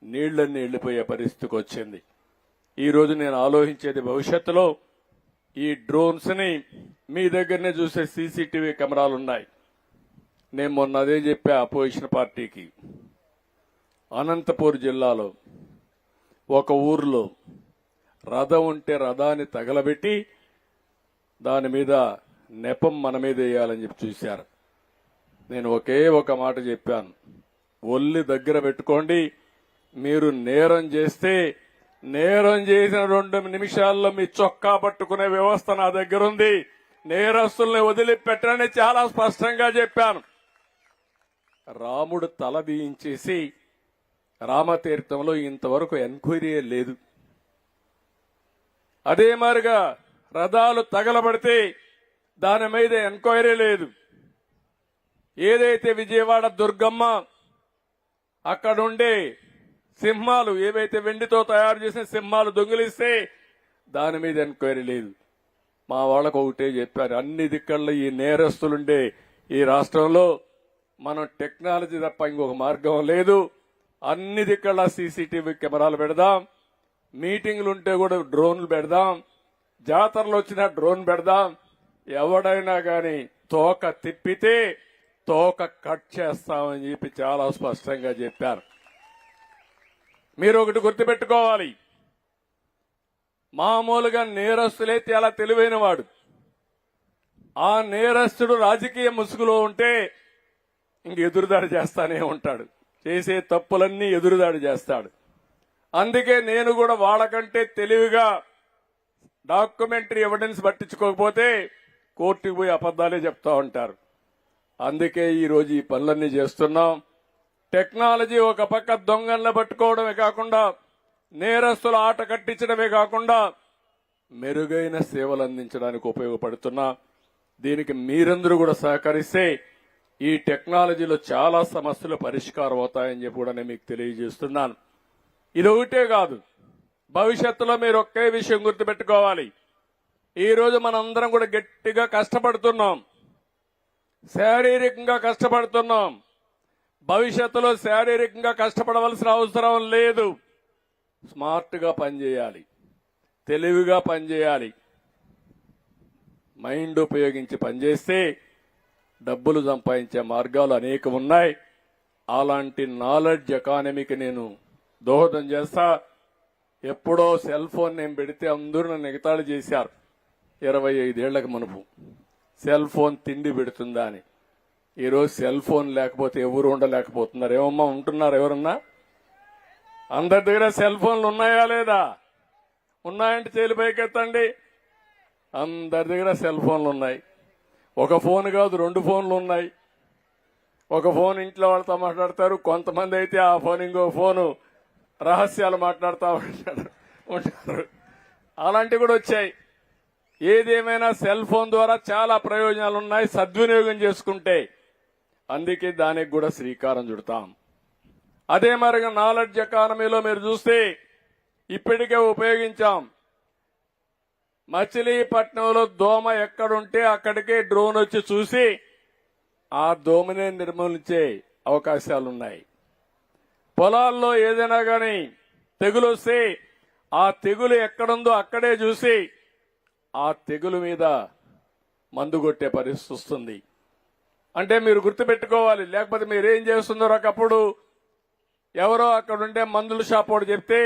నీళ్లన్నీ వెళ్లిపోయే పరిస్థితికి వచ్చింది. ఈ రోజు నేను ఆలోచించేది భవిష్యత్తులో ఈ డ్రోన్స్ ని మీ దగ్గరనే చూసే సీసీటీవీ కెమెరాలు ఉన్నాయి. నేను మొన్న అదే చెప్పా అపోజిషన్ పార్టీకి. అనంతపూర్ జిల్లాలో ఒక ఊర్లో రథం ఉంటే రథాన్ని తగలబెట్టి దాని మీద నెపం మన మీద వేయాలని చెప్పి చూశారు. నేను ఒకే ఒక మాట చెప్పాను, ఒళ్ళు దగ్గర పెట్టుకోండి. మీరు నేరం చేస్తే నేరం చేసిన 2 నిమిషాల్లో మీ చొక్కా పట్టుకునే వ్యవస్థ నా దగ్గర ఉంది. నేరస్తుల్ని వదిలిపెట్టని చాలా స్పష్టంగా చెప్పాను. రాముడు తల దీయించేసి రామతీర్థంలో ఇంతవరకు ఎంక్వైరీ లేదు. అదే మారిగా రథాలు తగలబడితే దాని మీద ఎంక్వైరీ లేదు. ఏదైతే విజయవాడ దుర్గమ్మ అక్కడుండే సింహాలు ఏవైతే వెండితో తయారు చేసిన సింహాలు దొంగిలిస్తే దాని మీద ఎంక్వైరీ లేదు. మా వాళ్ళకు ఒకటే చెప్పారు, అన్ని దిక్కల్లో ఈ నేరస్తులుండే ఈ రాష్ట్రంలో మనం టెక్నాలజీ తప్ప ఇంకొక మార్గం లేదు. అన్ని దిక్కల సీసీటీవీ కెమెరాలు పెడదాం, మీటింగ్లు ఉంటే కూడా డ్రోన్లు పెడదాం, జాతరలు వచ్చినా డ్రోన్ పెడదాం. ఎవడైనా గాని తోక తిప్పితే తోక కట్ చేస్తామని చెప్పి చాలా స్పష్టంగా చెప్పారు. మీరు ఒకటి గుర్తుపెట్టుకోవాలి, మామూలుగా నేరస్తులే చాలా తెలివైన వాడు. ఆ నేరస్తుడు రాజకీయ ముసుగులో ఉంటే ఇంక ఎదురుదాడి చేస్తానే ఉంటాడు. చేసే తప్పులన్నీ ఎదురుదాడి చేస్తాడు. అందుకే నేను కూడా వాళ్ళకంటే తెలివిగా డాక్యుమెంటరీ ఎవిడెన్స్ పట్టించుకోకపోతే కోర్టుకు పోయి అబద్దాలే చెప్తా ఉంటారు. అందుకే ఈ రోజు ఈ పనులన్నీ చేస్తున్నాం. టెక్నాలజీ ఒక పక్క దొంగలను పట్టుకోవడమే కాకుండా నేరస్తుల ఆట కట్టించడమే కాకుండా మెరుగైన సేవలు అందించడానికి ఉపయోగపడుతున్నా. దీనికి మీరందరూ కూడా సహకరిస్తే ఈ టెక్నాలజీలో చాలా సమస్యలు పరిష్కారం అవుతాయని చెప్పి కూడా నేను మీకు తెలియజేస్తున్నాను. ఇది ఒకటే కాదు, భవిష్యత్తులో మీరు ఒకే విషయం గుర్తుపెట్టుకోవాలి. ఈ రోజు మనందరం కూడా గట్టిగా కష్టపడుతున్నాం, శారీరకంగా కష్టపడుతున్నాం. భవిష్యత్తులో శారీరకంగా కష్టపడవలసిన అవసరం లేదు. స్మార్ట్ గా పనిచేయాలి, తెలివిగా పనిచేయాలి. మైండ్ ఉపయోగించి పనిచేస్తే డబ్బులు సంపాదించే మార్గాలు అనేకం ఉన్నాయి. అలాంటి నాలెడ్జ్ ఎకానమీకి నేను దోహదం చేస్తా. ఎప్పుడో సెల్ ఫోన్ నేను పెడితే అందరూ నన్ను ఎగతాళి చేశారు. 25 ఏళ్లకు మునుపు సెల్ ఫోన్ తిండి పెడుతుందా అని. ఈరోజు సెల్ ఫోన్ లేకపోతే ఎవరు ఉండలేకపోతున్నారు. ఏమమ్మా ఉంటున్నారు ఎవరన్నా? అందరి దగ్గర సెల్ ఫోన్లు ఉన్నాయా లేదా? ఉన్నాయంటే చేలు పైకెత్తండి. అందరి దగ్గర సెల్ ఫోన్లు ఉన్నాయి. ఒక ఫోన్ కాదు 2 ఫోన్లు ఉన్నాయి. ఒక ఫోన్ ఇంట్లో వాళ్ళతో మాట్లాడతారు, కొంతమంది అయితే ఆ ఫోన్ ఇంకో ఫోను రహస్యాలు మాట్లాడుతూ ఉంటారు. అలాంటివి కూడా వచ్చాయి. ఏదేమైనా సెల్ ఫోన్ ద్వారా చాలా ప్రయోజనాలు ఉన్నాయి సద్వినియోగం చేసుకుంటే. అందుకే దానికి కూడా శ్రీకారం చుడతాం. అదే మరిగా నాలెడ్జ్ ఎకానమీలో మీరు చూస్తే ఇప్పటికే ఉపయోగించాం. మచిలీపట్నంలో దోమ ఎక్కడుంటే అక్కడికే డ్రోన్ వచ్చి చూసి ఆ దోమనే నిర్మూలించే అవకాశాలున్నాయి. పొలాల్లో ఏదైనా గాని తెగులు వస్తే ఆ తెగులు ఎక్కడుందో అక్కడే చూసి ఆ తెగులు మీద మందు కొట్టే పరిస్థితి వస్తుంది. అంటే మీరు గుర్తుపెట్టుకోవాలి, లేకపోతే మీరేం చేస్తున్నారో ఒకప్పుడు ఎవరో అక్కడుండే మందుల షాప్ వాడు చెప్తే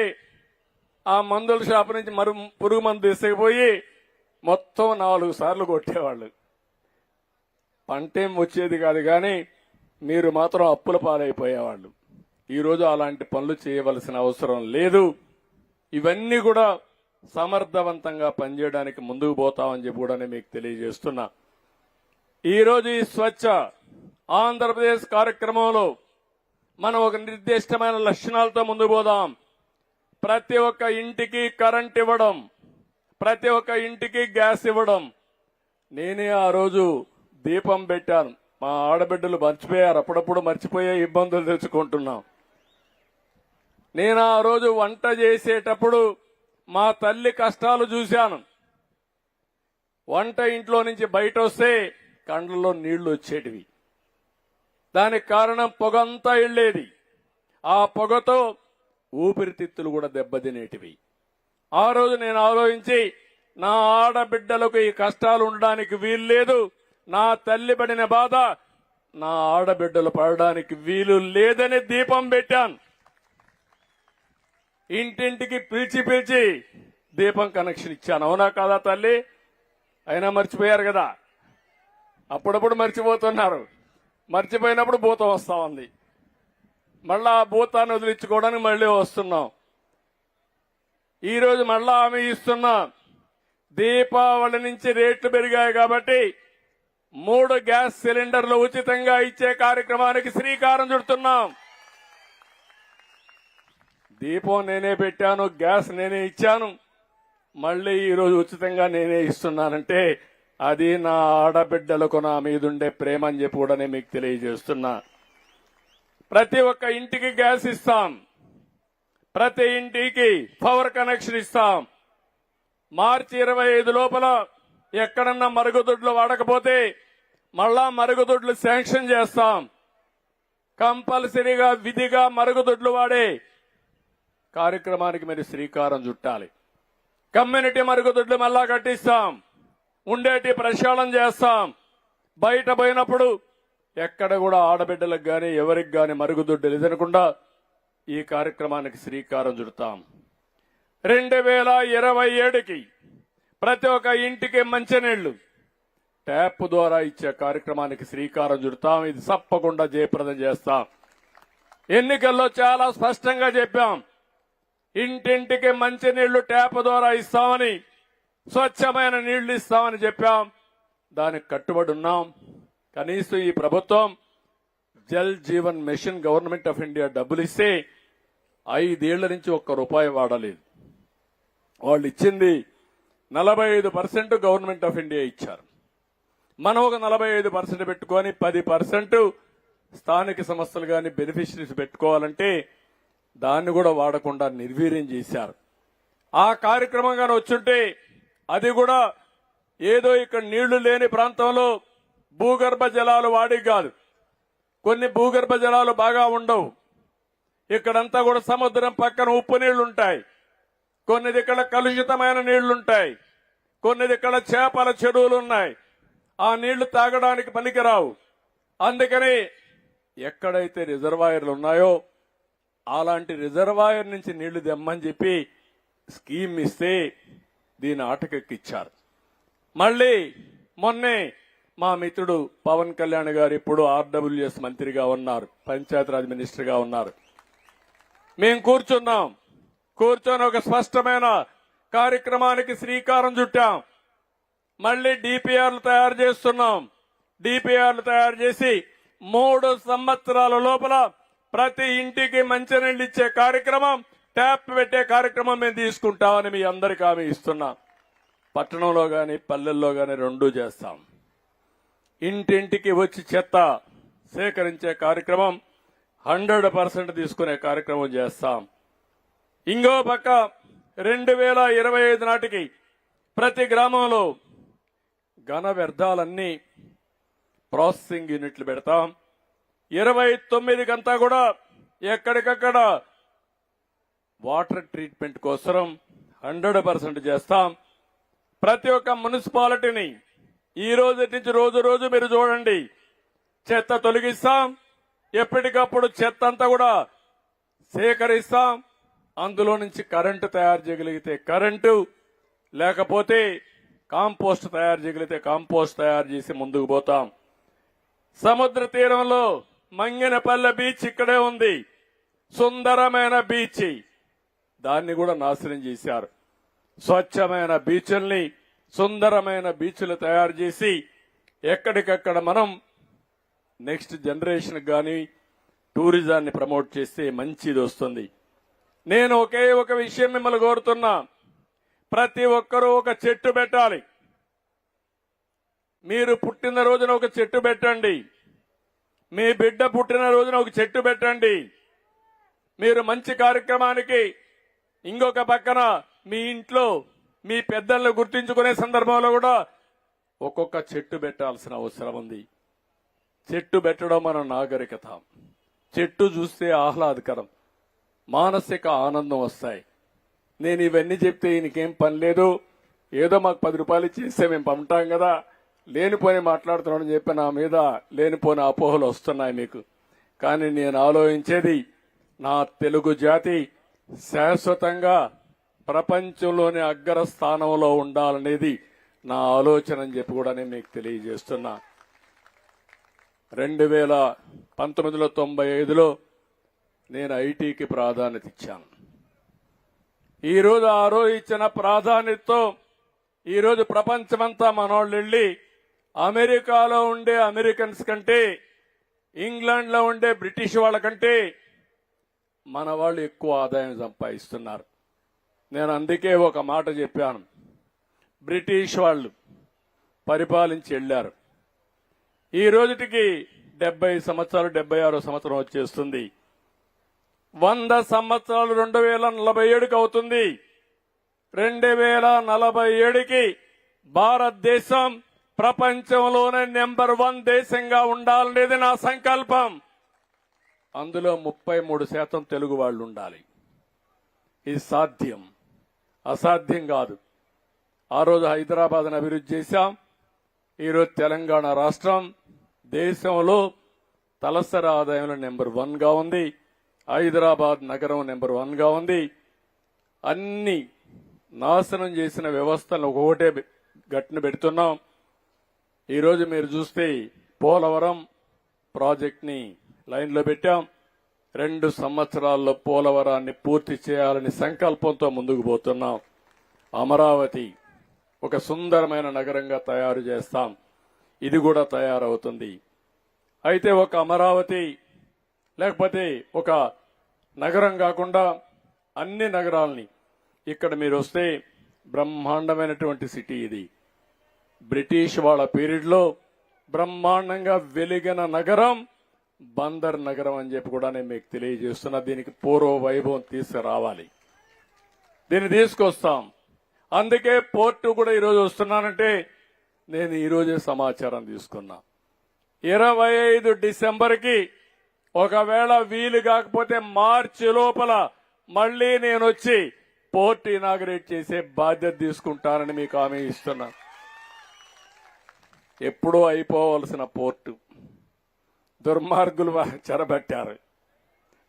ఆ మందుల షాప్ నుంచి పురుగు మందు తీసుకుపోయి మొత్తం 4 సార్లు కొట్టేవాళ్ళు. పంటేం వచ్చేది కాదు, కానీ మీరు మాత్రం అప్పుల పాలైపోయేవాళ్ళు. ఈరోజు అలాంటి పనులు చేయవలసిన అవసరం లేదు. ఇవన్నీ కూడా సమర్థవంతంగా పనిచేయడానికి ముందుకు పోతామని చెప్పి కూడా మీకు తెలియజేస్తున్నా. ఈరోజు ఈ స్వచ్ఛ ఆంధ్రప్రదేశ్ కార్యక్రమంలో మనం ఒక నిర్దిష్టమైన లక్షణాలతో ముందుకు పోదాం. ప్రతి ఒక్క ఇంటికి కరెంట్ ఇవ్వడం, ప్రతి ఒక్క ఇంటికి గ్యాస్ ఇవ్వడం. నేనే ఆ రోజు దీపం పెట్టాను. మా ఆడబిడ్డలు మర్చిపోయారు, అప్పుడప్పుడు మర్చిపోయే ఇబ్బందులు తెచ్చుకుంటున్నాం. నేను ఆ రోజు వంట చేసేటప్పుడు మా తల్లి కష్టాలు చూశాను. వంట ఇంట్లో నుంచి బయట వస్తే కండ్లలో నీళ్లు వచ్చేటివి. దానికి కారణం పొగంతా వెళ్ళేది. ఆ పొగతో ఊపిరితిత్తులు కూడా దెబ్బతినేటివి. ఆ రోజు నేను ఆలోచించి నా ఆడబిడ్డలకు ఈ కష్టాలు ఉండడానికి వీల్లేదు, నా తల్లి పడిన బాధ నా ఆడబిడ్డలు పడడానికి వీలు లేదని దీపం పెట్టాను. ఇంటింటికి పిలిచి దీపం కనెక్షన్ ఇచ్చాను. అవునా కాదా తల్లి? అయినా మర్చిపోయారు కదా. అప్పుడప్పుడు మర్చిపోతున్నారు. మర్చిపోయినప్పుడు భూతం వస్తా ఉంది. మళ్ళా ఆ భూతాన్ని వదిలించుకోవడానికి మళ్ళీ వస్తున్నాం. ఈరోజు మళ్ళా హామీ ఇస్తున్నా, దీపావళి నుంచి రేట్లు పెరిగాయి కాబట్టి 3 గ్యాస్ సిలిండర్లు ఉచితంగా ఇచ్చే కార్యక్రమానికి శ్రీకారం చుడుతున్నాం. దీపం నేనే పెట్టాను, గ్యాస్ నేనే ఇచ్చాను, మళ్ళీ ఈరోజు ఉచితంగా నేనే ఇస్తున్నానంటే అది నా ఆడబిడ్డలకు నా మీదుండే ప్రేమ అని చెప్పి కూడా నేను మీకు తెలియజేస్తున్నా. ప్రతి ఒక్క ఇంటికి గ్యాస్ ఇస్తాం, ప్రతి ఇంటికి పవర్ కనెక్షన్ ఇస్తాం. మార్చి 25 లోపల ఎక్కడన్నా మరుగుదొడ్లు వాడకపోతే మళ్ళా మరుగుదొడ్లు శాంక్షన్ చేస్తాం. కంపల్సరీగా విధిగా మరుగుదొడ్లు వాడే కార్యక్రమానికి మీరు శ్రీకారం చుట్టాలి. కమ్యూనిటీ మరుగుదొడ్లు మళ్ళా కట్టిస్తాం, ఉండేటి ప్రక్షాళన చేస్తాం. బయట పోయినప్పుడు ఎక్కడ కూడా ఆడబిడ్డలకు గాని ఎవరికి గాని మరుగుదొడ్లు ఎదనకుండా ఈ కార్యక్రమానికి శ్రీకారం చుడతాం. 2027కి ప్రతి ఒక్క ఇంటికి మంచినీళ్లు ట్యాప్ ద్వారా ఇచ్చే కార్యక్రమానికి శ్రీకారం చుడతాం. ఇది తప్పకుండా జయప్రదం చేస్తాం. ఎన్నికల్లో చాలా స్పష్టంగా చెప్పాం, ఇంటింటికి మంచినీళ్లు ట్యాప్ ద్వారా ఇస్తామని, స్వచ్ఛమైన నీళ్లు ఇస్తామని చెప్పాం. దానికి కట్టుబడి ఉన్నాం. కనీసం ఈ ప్రభుత్వం Jal Jeevan Mission government of India డబ్బులు ఇస్తే 5 ఏళ్ల నుంచి ₹1 వాడలేదు. వాళ్ళు ఇచ్చింది 45% గవర్నమెంట్ ఆఫ్ ఇండియా ఇచ్చారు. మనం ఒక 45% పెట్టుకొని 10% స్థానిక సంస్థలు గాని బెనిఫిషరీస్ పెట్టుకోవాలంటే దాన్ని కూడా వాడకుండా నిర్వీర్యం చేశారు. ఆ కార్యక్రమం గాని వచ్చుంటే అది కూడా ఏదో ఇక్కడ నీళ్లు లేని ప్రాంతంలో భూగర్భ జలాలు వాడి కాదు. కొన్ని భూగర్భ జలాలు బాగా ఉండవు. ఇక్కడంతా కూడా సముద్రం పక్కన ఉప్పు నీళ్లుంటాయి, కొన్ని దిక్కడ కలుషితమైన నీళ్లుంటాయి, కొన్ని దిక్కడ చేపల చెరువులున్నాయి. ఆ నీళ్లు తాగడానికి పనికిరావు. అందుకని ఎక్కడైతే రిజర్వాయర్లు ఉన్నాయో అలాంటి రిజర్వాయర్ నుంచి నీళ్లు తెమ్మని చెప్పి స్కీమ్ ఇస్తే దీని ఆటకెక్కిచ్చారు. మళ్ళీ మొన్నే మా మిత్రుడు పవన్ కళ్యాణ్ గారు ఇప్పుడు ఆర్డబ్ల్యూఎస్ మంత్రిగా ఉన్నారు, పంచాయతీరాజ్ మినిస్టర్ గా ఉన్నారు. మేం కూర్చొని ఒక స్పష్టమైన కార్యక్రమానికి శ్రీకారం చుట్టాం. మళ్ళీ డిపిఆర్లు తయారు చేస్తున్నాం. డిపిఆర్లు తయారు చేసి 3 సంవత్సరాల లోపల ప్రతి ఇంటికి మంచినీళ్ళు ఇచ్చే కార్యక్రమం, ట్యాప్ పెట్టే కార్యక్రమం మేము తీసుకుంటామని మీ అందరికీ హామీ ఇస్తున్నాం. పట్టణంలో గాని పల్లెల్లో గాని రెండూ చేస్తాం. ఇంటింటికి వచ్చి చెత్త సేకరించే కార్యక్రమం 100% తీసుకునే కార్యక్రమం చేస్తాం. ఇంకో పక్క 2025 నాటికి ప్రతి గ్రామంలో ఘన వ్యర్థాలన్నీ ప్రాసెసింగ్ యూనిట్లు పెడతాం. 29కంతా కూడా ఎక్కడికక్కడ వాటర్ ట్రీట్మెంట్ కోసం 100% చేస్తాం. ప్రతి ఒక్క మున్సిపాలిటీని ఈ రోజు నుంచి రోజు మీరు చూడండి, చెత్త తొలగిస్తాం. ఎప్పటికప్పుడు చెత్త అంతా కూడా సేకరిస్తాం. అందులో నుంచి కరెంటు తయారు చేయగలిగితే కరెంటు, లేకపోతే కాంపోస్ట్ తయారు చేయగలిగితే కాంపోస్ట్ తయారు చేసి ముందుకు పోతాం. సముద్ర తీరంలో మంగినపల్లె బీచ్ ఇక్కడే ఉంది, సుందరమైన బీచ్. దాన్ని కూడా నాశనం చేశారు. స్వచ్ఛమైన బీచుల్ని, సుందరమైన బీచ్లు తయారు చేసి ఎక్కడికక్కడ మనం నెక్స్ట్ జనరేషన్ గాని టూరిజాన్ని ప్రమోట్ చేస్తే మంచిది వస్తుంది. నేను ఒకే ఒక విషయం మిమ్మల్ని కోరుతున్నా, ప్రతి ఒక్కరూ ఒక చెట్టు పెట్టాలి. మీరు పుట్టిన రోజున ఒక చెట్టు పెట్టండి, మీ బిడ్డ పుట్టిన రోజున ఒక చెట్టు పెట్టండి. మీరు మంచి కార్యక్రమానికి ఇంకొక పక్కన మీ ఇంట్లో మీ పెద్దలను గుర్తించుకునే సందర్భంలో కూడా ఒక్కొక్క చెట్టు పెట్టాల్సిన అవసరం ఉంది. చెట్టు పెట్టడం మన నాగరికత. చెట్టు చూస్తే ఆహ్లాదకరం, మానసిక ఆనందం వస్తాయి. నేను ఇవన్నీ చెప్తే ఈయనకేం పని లేదు, ఏదో మాకు ₹10 ఇచ్చేస్తే మేము పంపుతాం కదా, లేనిపోని మాట్లాడుతున్నాడని చెప్పి నా మీద లేనిపోని అపోహలు వస్తున్నాయి మీకు. కానీ నేను ఆలోచించేది నా తెలుగు జాతి శాశ్వతంగా ప్రపంచంలోని అగ్ర స్థానంలో ఉండాలనేది నా ఆలోచన అని చెప్పి కూడా నేను మీకు తెలియజేస్తున్నా. 1995లో నేను ఐటీకి ప్రాధాన్యత ఇచ్చాను. ఈరోజు ఆ రోజు ఇచ్చిన ప్రాధాన్యతతో ఈరోజు ప్రపంచమంతా మనోళ్ళు వెళ్ళి అమెరికాలో ఉండే అమెరికన్స్ కంటే, ఇంగ్లాండ్లో ఉండే బ్రిటిష్ వాళ్ళ కంటే మన వాళ్ళు ఎక్కువ ఆదాయం సంపాదిస్తున్నారు. నేను అందుకే ఒక మాట చెప్పాను. బ్రిటిష్ వాళ్ళు పరిపాలించి వెళ్లారు. ఈ రోజుటికి 70 సంవత్సరాలు, 76వ సంవత్సరం వచ్చేస్తుంది. 100 సంవత్సరాలు 2047కి అవుతుంది. 2047కి భారతదేశం ప్రపంచంలోనే నెంబర్ 1 దేశంగా ఉండాలనేది నా సంకల్పం. అందులో 33% తెలుగు వాళ్ళు ఉండాలి. ఇది సాధ్యం, అసాధ్యం కాదు. ఆ రోజు హైదరాబాద్ను అభివృద్ధి చేశాం. ఈరోజు తెలంగాణ రాష్ట్రం దేశంలో తలసరి ఆదాయంలో నెంబర్ 1గా ఉంది. హైదరాబాద్ నగరం నెంబర్ 1గా ఉంది. అన్ని నాశనం చేసిన వ్యవస్థలను ఒకటే గట్టున పెడుతున్నాం. ఈరోజు మీరు చూస్తే పోలవరం ప్రాజెక్ట్ని లైన్లో పెట్టాం. 2 సంవత్సరాల్లో పోలవరాన్ని పూర్తి చేయాలని సంకల్పంతో ముందుకు పోతున్నాం. అమరావతి ఒక సుందరమైన నగరంగా తయారు చేస్తాం. ఇది కూడా తయారవుతుంది. అయితే ఒక అమరావతి లేకపోతే ఒక నగరం కాకుండా అన్ని నగరాల్ని, ఇక్కడ మీరు వస్తే బ్రహ్మాండమైనటువంటి సిటీ ఇది. బ్రిటిష్ వాళ్ళ పీరియడ్లో బ్రహ్మాండంగా వెలిగిన నగరం బందర్ నగరం అని చెప్పి కూడా నేను మీకు తెలియజేస్తున్నా. దీనికి పూర్వ వైభవం తీసుకురావాలి, దీన్ని తీసుకొస్తాం. అందుకే పోర్టు కూడా ఈరోజు వస్తున్నానంటే నేను ఈరోజే సమాచారం తీసుకున్నా. 25 డిసెంబర్కి ఒకవేళ వీలు కాకపోతే మార్చి లోపల మళ్లీ నేను వచ్చి పోర్టు ఇనాగరేట్ చేసే బాధ్యత తీసుకుంటానని మీకు హామీ ఇస్తున్నా. ఎప్పుడూ అయిపోవలసిన పోర్టు దుర్మార్గులు చెరబట్టారు,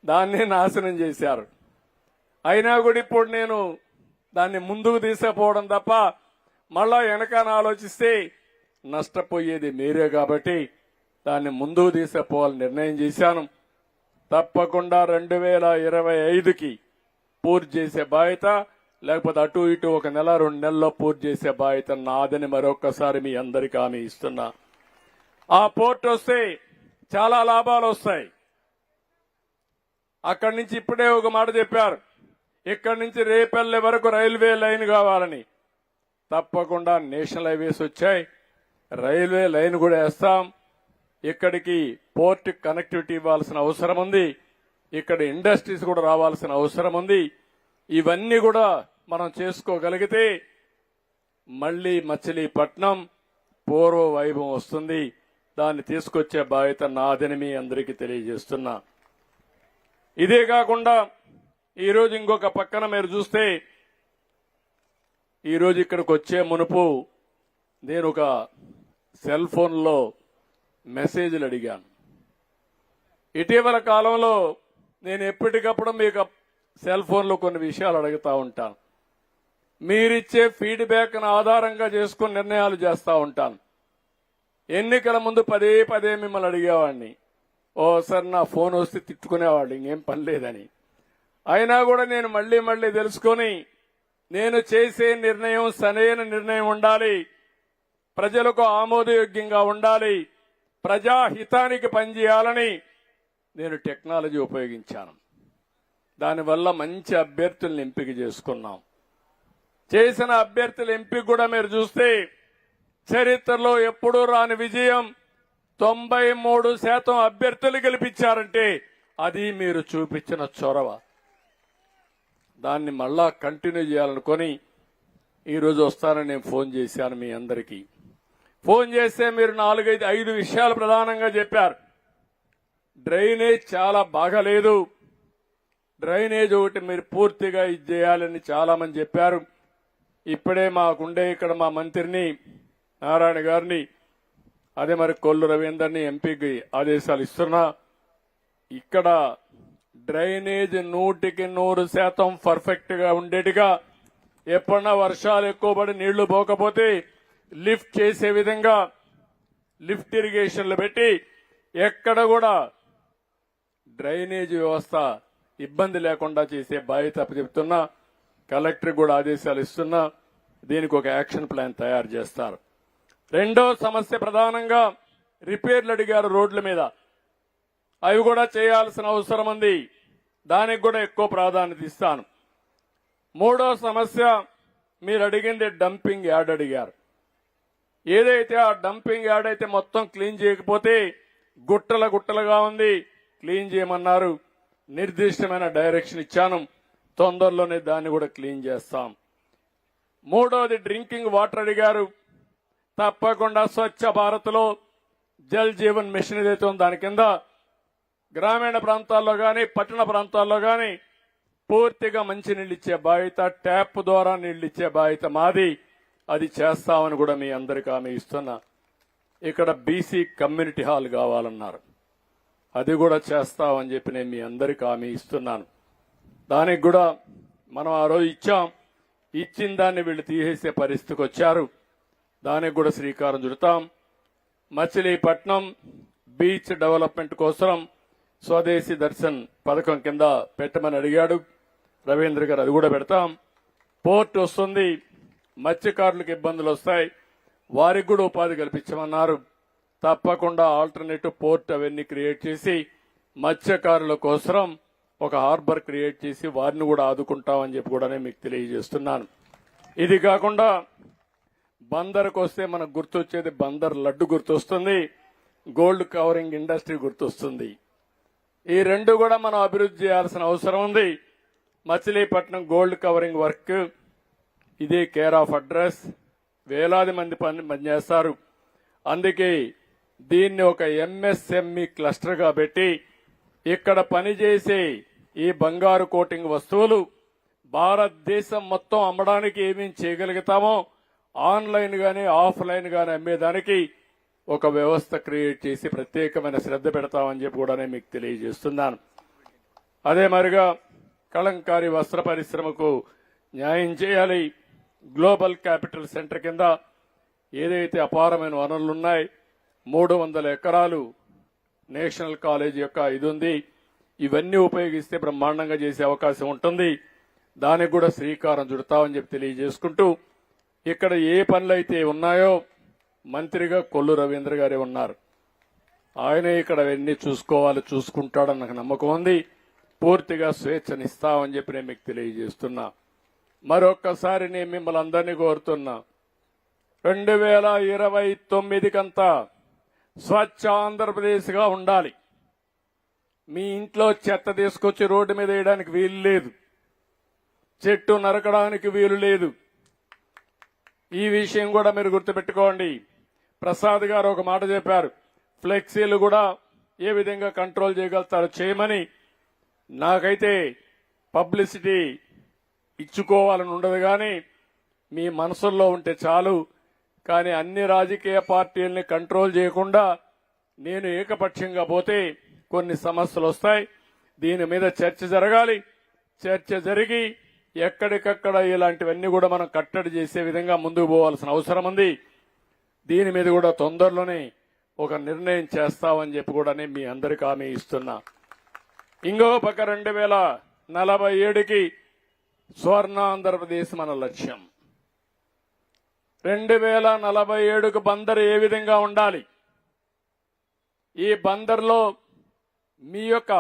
దాన్ని నాశనం చేశారు. అయినా కూడా ఇప్పుడు నేను దాన్ని ముందుకు తీసుకుపోవడం తప్ప మళ్ళా వెనకాల ఆలోచిస్తే నష్టపోయేది మీరే. కాబట్టి దాన్ని ముందుకు తీసుకుపోవాలని నిర్ణయం చేశాను. తప్పకుండా 2025కి పూర్తి చేసే బాధ్యత, లేకపోతే అటు ఇటు 1 నెల 2 నెలల్లో పూర్తి చేసే బాధ్యత నాదని మరొకసారి మీ అందరికీ హామీ ఇస్తున్నా. ఆ పోర్టు వస్తే చాలా లాభాలు వస్తాయి. అక్కడి నుంచి ఇప్పుడే ఒక మాట చెప్పారు, ఇక్కడి నుంచి రేపల్లె వరకు రైల్వే లైన్ కావాలని. తప్పకుండా నేషనల్ హైవేస్ వచ్చాయి, రైల్వే లైన్ కూడా వేస్తాం. ఇక్కడికి పోర్ట్ కనెక్టివిటీ ఇవ్వాల్సిన అవసరం ఉంది. ఇక్కడ ఇండస్ట్రీస్ కూడా రావాల్సిన అవసరం ఉంది. ఇవన్నీ కూడా మనం చేసుకోగలిగితే మళ్లీ మచిలీపట్నం పూర్వ వైభవం వస్తుంది. దాన్ని తీసుకొచ్చే బాధ్యత నాదని మీ అందరికీ తెలియజేస్తున్నా. ఇదే కాకుండా ఈరోజు ఇంకొక పక్కన మీరు చూస్తే, ఈరోజు ఇక్కడికి వచ్చే మునుపు నేను ఒక సెల్ ఫోన్లో మెసేజ్లు అడిగాను. ఇటీవల కాలంలో నేను ఎప్పటికప్పుడు మీకు సెల్ ఫోన్లో కొన్ని విషయాలు అడుగుతూ ఉంటాను. మీరిచ్చే ఫీడ్బ్యాక్ను ఆధారంగా చేసుకుని నిర్ణయాలు చేస్తూ ఉంటాను. ఎన్నికల ముందు పదే పదే మిమ్మల్ని అడిగేవాడిని. ఓసారి నా ఫోన్ వస్తే తిట్టుకునేవాళ్ళు, ఇంకేం పని లేదని. అయినా కూడా నేను మళ్లీ మళ్లీ తెలుసుకొని నేను చేసే నిర్ణయం సరైన నిర్ణయం ఉండాలి, ప్రజలకు ఆమోదయోగ్యంగా ఉండాలి, ప్రజాహితానికి పనిచేయాలని నేను టెక్నాలజీ ఉపయోగించాను. దానివల్ల మంచి అభ్యర్థులను ఎంపిక చేసుకున్నాం. చేసిన అభ్యర్థుల ఎంపిక కూడా మీరు చూస్తే చరిత్రలో ఎప్పుడూ రాని విజయం. 93% అభ్యర్థులు గెలిపించారంటే అది మీరు చూపించిన చొరవ. దాన్ని మళ్ళా కంటిన్యూ చేయాలనుకొని ఈరోజు వస్తానని నేను ఫోన్ చేశాను. మీ అందరికీ ఫోన్ చేస్తే మీరు 4-5 విషయాలు ప్రధానంగా చెప్పారు. డ్రైనేజ్ చాలా బాగాలేదు, డ్రైనేజ్ ఒకటి మీరు పూర్తిగా ఇది చేయాలని చాలా మంది చెప్పారు. ఇప్పుడే మాకుండే ఇక్కడ మా మంత్రిని నారాయణ గారిని, అదే మరి కొల్లు రవీందర్ని ఎంపీకి ఆదేశాలు ఇస్తున్నా. ఇక్కడ డ్రైనేజ్ 100% పర్ఫెక్ట్ గా ఉండేట్టుగా, ఎప్పుడన్నా వర్షాలు ఎక్కువ పడి నీళ్లు పోకపోతే లిఫ్ట్ చేసే విధంగా లిఫ్ట్ ఇరిగేషన్లు పెట్టి ఎక్కడ కూడా డ్రైనేజీ వ్యవస్థ ఇబ్బంది లేకుండా చేసే బాధ్యత చెప్తున్నా. కలెక్టర్ కూడా ఆదేశాలు ఇస్తున్నా. దీనికి ఒక యాక్షన్ ప్లాన్ తయారు చేస్తారు. రెండో సమస్య ప్రధానంగా రిపేర్లు అడిగారు రోడ్ల మీద. అవి కూడా చేయాల్సిన అవసరం ఉంది. దానికి కూడా ఎక్కువ ప్రాధాన్యత ఇస్తాను. మూడో సమస్య మీరు అడిగింది డంపింగ్ యార్డ్ అడిగారు. ఏదైతే ఆ డంపింగ్ యార్డ్ అయితే మొత్తం క్లీన్ చేయకపోతే గుట్టలుగా ఉంది, క్లీన్ చేయమన్నారు. నిర్దిష్టమైన డైరెక్షన్ ఇచ్చాను. తొందరలోనే దాన్ని కూడా క్లీన్ చేస్తాం. మూడోది డ్రింకింగ్ వాటర్ అడిగారు. తప్పకుండా స్వచ్ఛ భారత్ లో జల్ జీవన్ మిషన్ ఏదైతే ఉందో దాని కింద గ్రామీణ ప్రాంతాల్లో గాని పట్టణ ప్రాంతాల్లో గాని పూర్తిగా మంచి నీళ్ళు ఇచ్చే బాధ్యత, ట్యాప్ ద్వారా నీళ్లు ఇచ్చే బాధ్యత మాది. అది చేస్తామని కూడా మీ అందరికీ హామీ ఇస్తున్నా. ఇక్కడ బీసీ కమ్యూనిటీ హాల్ కావాలన్నారు. అది కూడా చేస్తామని చెప్పి నేను మీ అందరికీ హామీ ఇస్తున్నాను. దానికి కూడా మనం ఆ రోజు ఇచ్చాం. ఇచ్చిన దాన్ని వీళ్ళు తీసేసే పరిస్థితికి వచ్చారు. దానికి కూడా శ్రీకారం చుడతాం. మచిలీపట్నం బీచ్ డెవలప్మెంట్ కోసం స్వదేశీ దర్శన్ పథకం కింద పెట్టమని అడిగాడు రవీంద్ర గారు. అది కూడా పెడతాం. పోర్ట్ వస్తుంది, మత్స్యకారులకు ఇబ్బందులు వస్తాయి, వారికి కూడా ఉపాధి కల్పించమన్నారు. తప్పకుండా ఆల్టర్నేటివ్ పోర్ట్ అవన్నీ క్రియేట్ చేసి మత్స్యకారుల కోసం ఒక హార్బర్ క్రియేట్ చేసి వారిని కూడా ఆదుకుంటామని చెప్పి కూడా మీకు తెలియజేస్తున్నాను. ఇది కాకుండా బందర్కు వస్తే మనకు గుర్తొచ్చేది బందర్ లడ్డు గుర్తొస్తుంది, గోల్డ్ కవరింగ్ ఇండస్ట్రీ గుర్తొస్తుంది. ఈ రెండు కూడా మనం అభివృద్ధి చేయాల్సిన అవసరం ఉంది. మచిలీపట్నం గోల్డ్ కవరింగ్ వర్క్ ఇదే కేర్ ఆఫ్ అడ్రస్, వేలాది మంది పనిచేస్తారు. అందుకే దీన్ని ఒక ఎంఎస్ఎంఈ క్లస్టర్ గా పెట్టి ఇక్కడ పనిచేసే ఈ బంగారు కోటింగ్ వస్తువులు భారతదేశం మొత్తం అమ్మడానికి ఏమేమి చేయగలుగుతామో ఆన్లైన్ గానీ ఆఫ్లైన్ గానీ అమ్మేదానికి ఒక వ్యవస్థ క్రియేట్ చేసి ప్రత్యేకమైన శ్రద్ధ పెడతామని చెప్పి కూడా మీకు తెలియజేస్తున్నాను. అదే మరిగా కలంకారీ వస్త్ర పరిశ్రమకు న్యాయం చేయాలి. గ్లోబల్ క్యాపిటల్ సెంటర్ కింద ఏదైతే అపారమైన వనరులున్నాయి, 300 ఎకరాలు నేషనల్ కాలేజ్ యొక్క ఇది ఉంది. ఇవన్నీ ఉపయోగిస్తే బ్రహ్మాండంగా చేసే అవకాశం ఉంటుంది. దానికి కూడా శ్రీకారం చుడతామని చెప్పి తెలియజేసుకుంటూ, ఇక్కడ ఏ పనులైతే ఉన్నాయో మంత్రిగా కొల్లు రవీంద్ర గారే ఉన్నారు. ఆయనే ఇక్కడ అవన్నీ చూసుకుంటాడని నాకు నమ్మకం ఉంది. పూర్తిగా స్వేచ్ఛనిస్తామని చెప్పి నేను మీకు తెలియజేస్తున్నా. మరొక్కసారి నేను మిమ్మల్ని అందరినీ కోరుతున్నా, 2029 కంతా స్వచ్ఛ ఆంధ్రప్రదేశ్ గా ఉండాలి. మీ ఇంట్లో చెత్త తీసుకొచ్చి రోడ్డు మీద వేయడానికి వీలు లేదు, చెట్టు నరకడానికి వీలు లేదు. ఈ విషయం కూడా మీరు గుర్తుపెట్టుకోండి. ప్రసాద్ గారు ఒక మాట చెప్పారు, ఫ్లెక్సీలు కూడా ఏ విధంగా కంట్రోల్ చేయగలుగుతారో చేయమని. నాకైతే పబ్లిసిటీ ఇచ్చుకోవాలని ఉండదు, కానీ మీ మనసుల్లో ఉంటే చాలు. కానీ అన్ని రాజకీయ పార్టీల్ని కంట్రోల్ చేయకుండా నేను ఏకపక్షంగా పోతే కొన్ని సమస్యలు వస్తాయి. దీని మీద చర్చ జరగాలి. చర్చ జరిగి ఎక్కడికక్కడ ఇలాంటివన్నీ కూడా మనం కట్టడి చేసే విధంగా ముందుకు పోవాల్సిన అవసరం ఉంది. దీని మీద కూడా తొందరలోనే ఒక నిర్ణయం చేస్తామని చెప్పి కూడా మీ అందరికీ హామీ ఇస్తున్నా. ఇంకో పక్క 2047కి స్వర్ణ ఆంధ్రప్రదేశ్ మన లక్ష్యం. 2047కు బందర్ ఏ విధంగా ఉండాలి, ఈ బందర్లో మీ యొక్క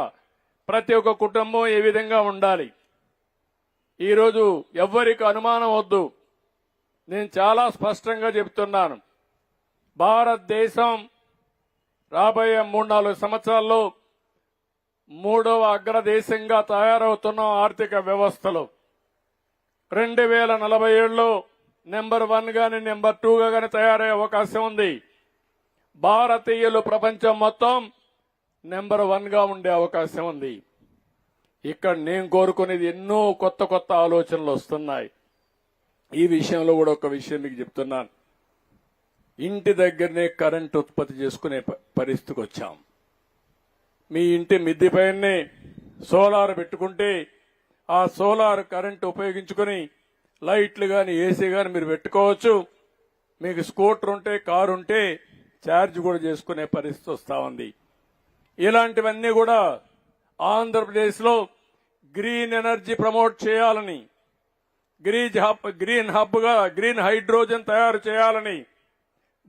ప్రతి ఒక్క కుటుంబం ఏ విధంగా ఉండాలి. ఈరోజు ఎవ్వరికి అనుమానం వద్దు, నేను చాలా స్పష్టంగా చెబుతున్నాను. భారతదేశం రాబోయే 3-4 సంవత్సరాల్లో 3వ అగ్రదేశంగా తయారవుతున్న ఆర్థిక వ్యవస్థలో 2047లో నెంబర్ 1 గాని నెంబర్ 2 గాని తయారయ్యే అవకాశం ఉంది. భారతీయులు ప్రపంచం మొత్తం నెంబర్ 1 గా ఉండే అవకాశం ఉంది. ఇక్కడ నేను కోరుకునేది ఎన్నో కొత్త ఆలోచనలు వస్తున్నాయి. ఈ విషయంలో కూడా ఒక విషయం మీకు చెప్తున్నాను. ఇంటి దగ్గరనే కరెంట్ ఉత్పత్తి చేసుకునే పరిస్థితికి వచ్చాం. మీ ఇంటి మిద్దిపైనే సోలార్ పెట్టుకుంటే ఆ సోలార్ కరెంట్ ఉపయోగించుకుని లైట్లు గాని ఏసీ గాని మీరు పెట్టుకోవచ్చు. మీకు స్కూటర్ ఉంటే కారు ఉంటే ఛార్జ్ కూడా చేసుకునే పరిస్థితి వస్తా ఉంది. ఇలాంటివన్నీ కూడా ఆంధ్రప్రదేశ్లో గ్రీన్ ఎనర్జీ ప్రమోట్ చేయాలని, గ్రీన్ హబ్గా గ్రీన్ హైడ్రోజన్ తయారు చేయాలని,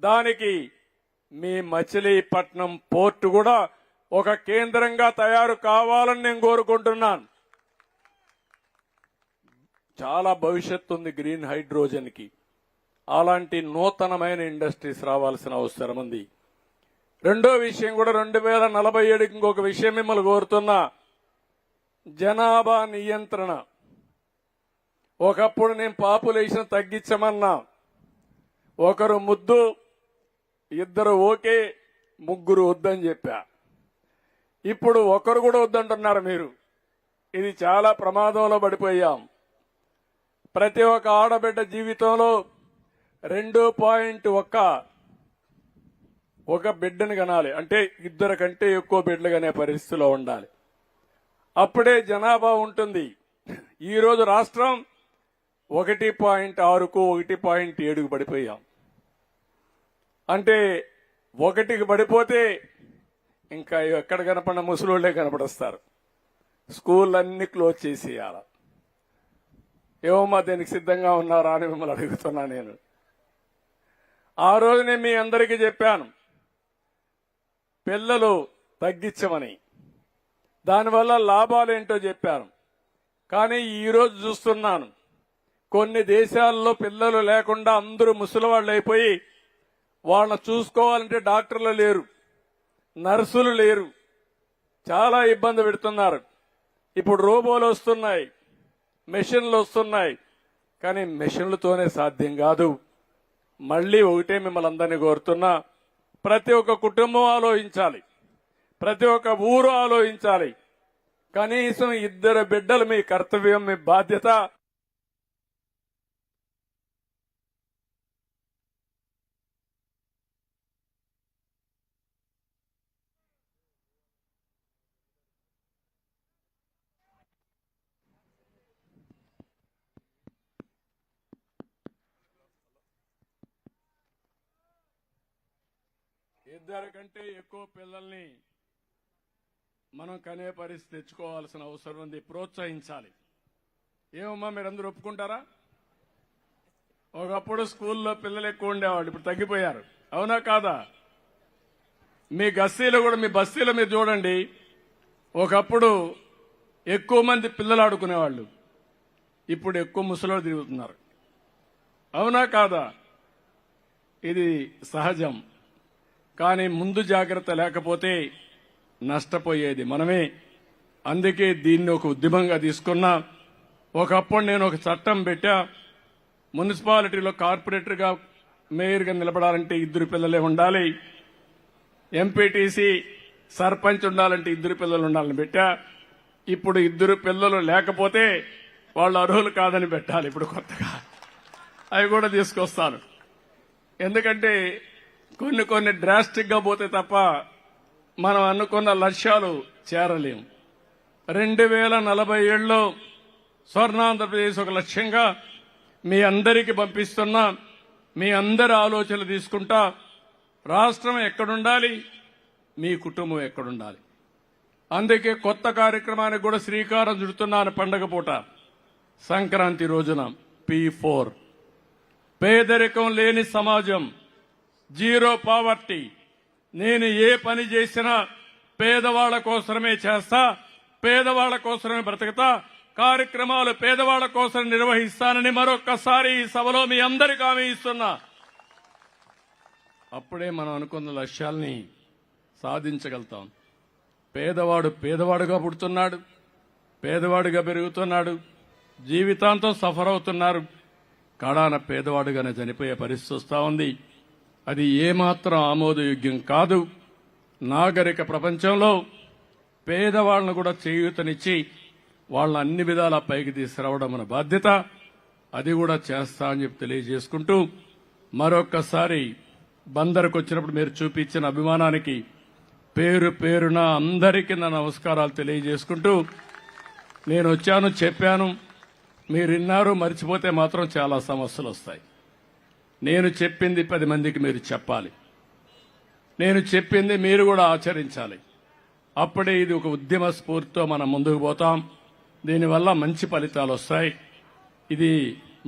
దానికి మీ మచిలీపట్నం పోర్టు కూడా ఒక కేంద్రంగా తయారు కావాలని నేను కోరుకుంటున్నాను. చాలా భవిష్యత్తు ఉంది గ్రీన్ హైడ్రోజన్ కి. అలాంటి నూతనమైన ఇండస్ట్రీస్ రావాల్సిన అవసరం ఉంది. రెండో విషయం కూడా 2047కి ఇంకొక విషయం మిమ్మల్ని కోరుతున్నా. జనాభా నియంత్రణ. ఒకప్పుడు నేను పాపులేషన్ తగ్గించమన్నా, ఒకరు ముద్దు, ఇద్దరు ఓకే, ముగ్గురు వద్దని చెప్పా. ఇప్పుడు ఒకరు కూడా వద్దంటున్నారు మీరు. ఇది చాలా ప్రమాదంలో పడిపోయాం. ప్రతి ఒక్క ఆడబిడ్డ జీవితంలో 2.1 ఒక బిడ్డను కనాలి. అంటే ఇద్దరు కంటే ఎక్కువ బిడ్డలు కనే పరిస్థితిలో ఉండాలి. అప్పుడే జనాభా ఉంటుంది. ఈరోజు రాష్ట్రం 1.6కు 1.7కు పడిపోయాం. అంటే 1కి పడిపోతే ఇంకా ఎక్కడ కనపడిన ముసలోళ్లే కనపడస్తారు. స్కూళ్ళన్నీ క్లోజ్ చేసేయాల. ఏమమ్మా దీనికి సిద్ధంగా ఉన్నారా అని మిమ్మల్ని అడుగుతున్నా నేను. ఆ రోజు నేను మీ అందరికీ చెప్పాను పిల్లలు తగ్గించమని. దానివల్ల లాభాలేంటో చెప్పాను. కానీ ఈరోజు చూస్తున్నాను కొన్ని దేశాల్లో పిల్లలు లేకుండా అందరూ ముసలివాళ్ళు అయిపోయి వాళ్ళని చూసుకోవాలంటే డాక్టర్లు లేరు, నర్సులు లేరు, చాలా ఇబ్బంది పెడుతున్నారు. ఇప్పుడు రోబోలు వస్తున్నాయి, మెషిన్లు వస్తున్నాయి. కానీ మెషిన్లతోనే సాధ్యం కాదు. మళ్లీ ఒకటే మిమ్మల్ని అందరినీ కోరుతున్నా, ప్రతి ఒక్క కుటుంబం ఆలోచించాలి, ప్రతి ఒక్క ఊరు ఆలోచించాలి. కనీసం 2 బిడ్డలు మీ కర్తవ్యం, మీ బాధ్యత. ఇద్దరు కంటే ఎక్కువ పిల్లల్ని మనం కనే పరిస్థితి తెచ్చుకోవాల్సిన అవసరం ఉంది. ప్రోత్సహించాలి. ఏమమ్మా మీరందరూ ఒప్పుకుంటారా? ఒకప్పుడు స్కూల్లో పిల్లలు ఎక్కువ ఉండేవాళ్ళు, ఇప్పుడు తగ్గిపోయారు. అవునా కాదా? మీ గస్తీలో కూడా, మీ బస్తీలో మీరు చూడండి, ఒకప్పుడు ఎక్కువ మంది పిల్లలు ఆడుకునేవాళ్ళు, ఇప్పుడు ఎక్కువ ముసలోళ్ళు తిరుగుతున్నారు. అవునా కాదా? ఇది సహజం. కానీ ముందు జాగ్రత్త లేకపోతే నష్టపోయేది మనమే. అందుకే దీన్ని ఒక ఉద్యమంగా తీసుకున్నా. ఒకప్పుడు నేను ఒక చట్టం పెట్టా, మున్సిపాలిటీలో కార్పొరేటర్గా, మేయర్గా నిలబడాలంటే 2 పిల్లలే ఉండాలి, ఎంపీటీసీ సర్పంచ్ ఉండాలంటే 2 పిల్లలు ఉండాలని పెట్టా. ఇప్పుడు 2 పిల్లలు లేకపోతే వాళ్ళు అర్హులు కాదని పెట్టాలి. ఇప్పుడు కొత్తగా అవి కూడా తీసుకొస్తాను. ఎందుకంటే కొన్ని డ్రాస్టిక్ గా పోతే తప్ప మనం అనుకున్న లక్ష్యాలు చేరలేం. 2047లో స్వర్ణాంధ్రప్రదేశ్ ఒక లక్ష్యంగా మీ అందరికీ పంపిస్తున్నా. మీ అందరి ఆలోచనలు తీసుకుంటా. రాష్ట్రం ఎక్కడుండాలి, మీ కుటుంబం ఎక్కడుండాలి. అందుకే కొత్త కార్యక్రమానికి కూడా శ్రీకారం చుడుతున్నాను. పండగ పూట సంక్రాంతి రోజున P4 పేదరికం లేని సమాజం, జీరో పావర్టీ. నేను ఏ పని చేసినా పేదవాళ్ల కోసమే చేస్తా, పేదవాళ్ల కోసమే బ్రతుకుతా, కార్యక్రమాలు పేదవాళ్ల కోసం నిర్వహిస్తానని మరొక్కసారి ఈ సభలో మీ అందరికీ హామీ ఇస్తున్నా. అప్పుడే మనం అనుకున్న లక్ష్యాల్ని సాధించగలుగుతాం. పేదవాడు పేదవాడుగా పుడుతున్నాడు, పేదవాడుగా పెరుగుతున్నాడు, జీవితాంతం సఫర్ అవుతున్నారు, కడాన పేదవాడుగానే చనిపోయే పరిస్థితి వస్తా ఉంది. అది ఏమాత్రం ఆమోదయోగ్యం కాదు. నాగరిక ప్రపంచంలో పేదవాళ్లను కూడా చేయూతనిచ్చి వాళ్ళని అన్ని విధాలా పైకి తీసుకురావడం మన బాధ్యత. అది కూడా చేస్తా అని చెప్పి తెలియజేసుకుంటూ, మరొక్కసారి బందరుకు వచ్చినప్పుడు మీరు చూపించిన అభిమానానికి పేరు పేరున అందరికీ నా నమస్కారాలు తెలియజేసుకుంటూ, నేను వచ్చాను, చెప్పాను, మీరు విన్నారు, మర్చిపోతే మాత్రం చాలా సమస్యలు వస్తాయి. నేను చెప్పింది 10 మందికి మీరు చెప్పాలి. నేను చెప్పింది మీరు కూడా ఆచరించాలి. అప్పుడే ఇది ఒక ఉద్యమ స్ఫూర్తితో మనం ముందుకు పోతాం. దీనివల్ల మంచి ఫలితాలు వస్తాయి. ఇది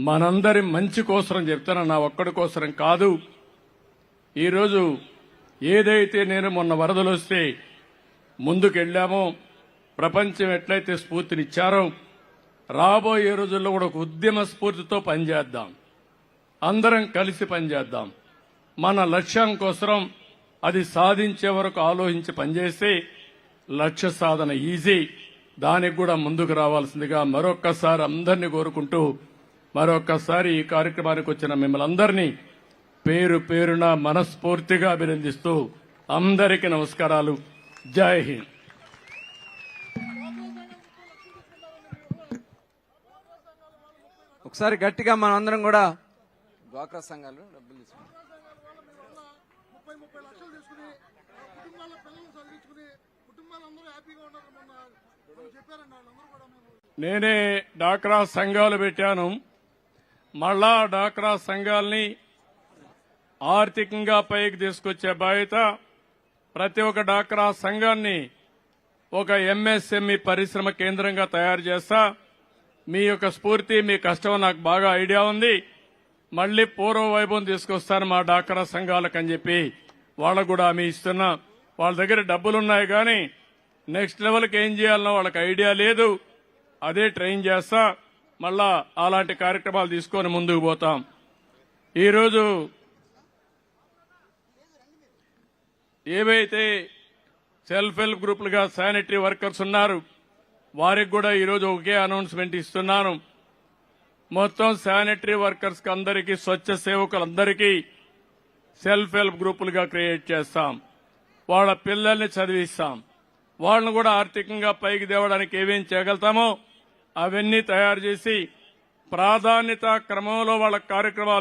మనందరి మంచి కోసరం చెప్తాను, నా ఒక్కడి కోసరం కాదు. ఈరోజు ఏదైతే నేను మొన్న వరదలు వస్తే ముందుకెళ్లామో, ప్రపంచం ఎట్లయితే స్ఫూర్తినిచ్చారో, రాబోయే రోజుల్లో కూడా ఒక ఉద్యమ స్ఫూర్తితో పనిచేద్దాం. అందరం కలిసి పనిచేద్దాం. మన లక్ష్యం కోసం అది సాధించే వరకు ఆలోచించి పనిచేస్తే లక్ష్య సాధన ఈజీ. దానికి కూడా ముందుకు రావాల్సిందిగా మరొక్కసారి అందరినీ కోరుకుంటూ, మరొక్కసారి ఈ కార్యక్రమానికి వచ్చిన మిమ్మల్ని అందరినీ పేరు పేరున మనస్ఫూర్తిగా అభినందిస్తూ అందరికీ నమస్కారాలు. జై హింద్. ఒకసారి గట్టిగా మనందరం కూడా డ్వాక్రా సంఘాలు డబ్బులు తీసుకుంటాం. 30 లక్షలు తీసుకుని కుటుంబాల పిల్లల్ని చదివించుకుని కుటుంబాలందరూ హ్యాపీగా ఉన్నారు. మొన్న చెప్పారండి వాళ్ళందరూ కూడా. నేనే డాక్రా సంఘాలు పెట్టాను. మళ్ళా డాక్రా సంఘాలని ఆర్థికంగా పైకి తీసుకొచ్చే బాధ్యత ప్రతి ఒక్క డాక్రా సంఘాన్ని ఒక ఎంఎస్ఎంఈ పరిశ్రమ కేంద్రంగా తయారు చేస్తా. మీ యొక్క స్ఫూర్తి, మీ కష్టం నాకు బాగా ఐడియా ఉంది. మళ్లీ పూర్వ వైభవం తీసుకొస్తాను మా డాక్రా సంఘాలకు అని చెప్పి వాళ్ళకు కూడా హామీ ఇస్తున్నా. వాళ్ళ దగ్గర డబ్బులున్నాయి కానీ నెక్స్ట్ లెవెల్కి ఏం చేయాలనో వాళ్ళకి ఐడియా లేదు. అదే ట్రైన్ చేస్తా. మళ్ళా అలాంటి కార్యక్రమాలు తీసుకొని ముందుకు పోతాం. ఈరోజు ఏవైతే సెల్ఫ్ హెల్ప్ గ్రూపులుగా శానిటరీ వర్కర్స్ ఉన్నారు, వారికి కూడా ఈరోజు ఒకే అనౌన్స్మెంట్ ఇస్తున్నాను. మొత్తం శానిటరీ వర్కర్స్ కి అందరికీ, స్వచ్ఛ సేవకులందరికీ సెల్ఫ్ హెల్ప్ గ్రూపులుగా క్రియేట్ చేస్తాం. వాళ్ళ పిల్లల్ని చదివిస్తాం. వాళ్ళను కూడా ఆర్థికంగా పైకి తేవడానికి ఏమేం చేయగలుగుతామో అవన్నీ తయారు చేసి ప్రాధాన్యత క్రమంలో వాళ్ళ కార్యక్రమాలు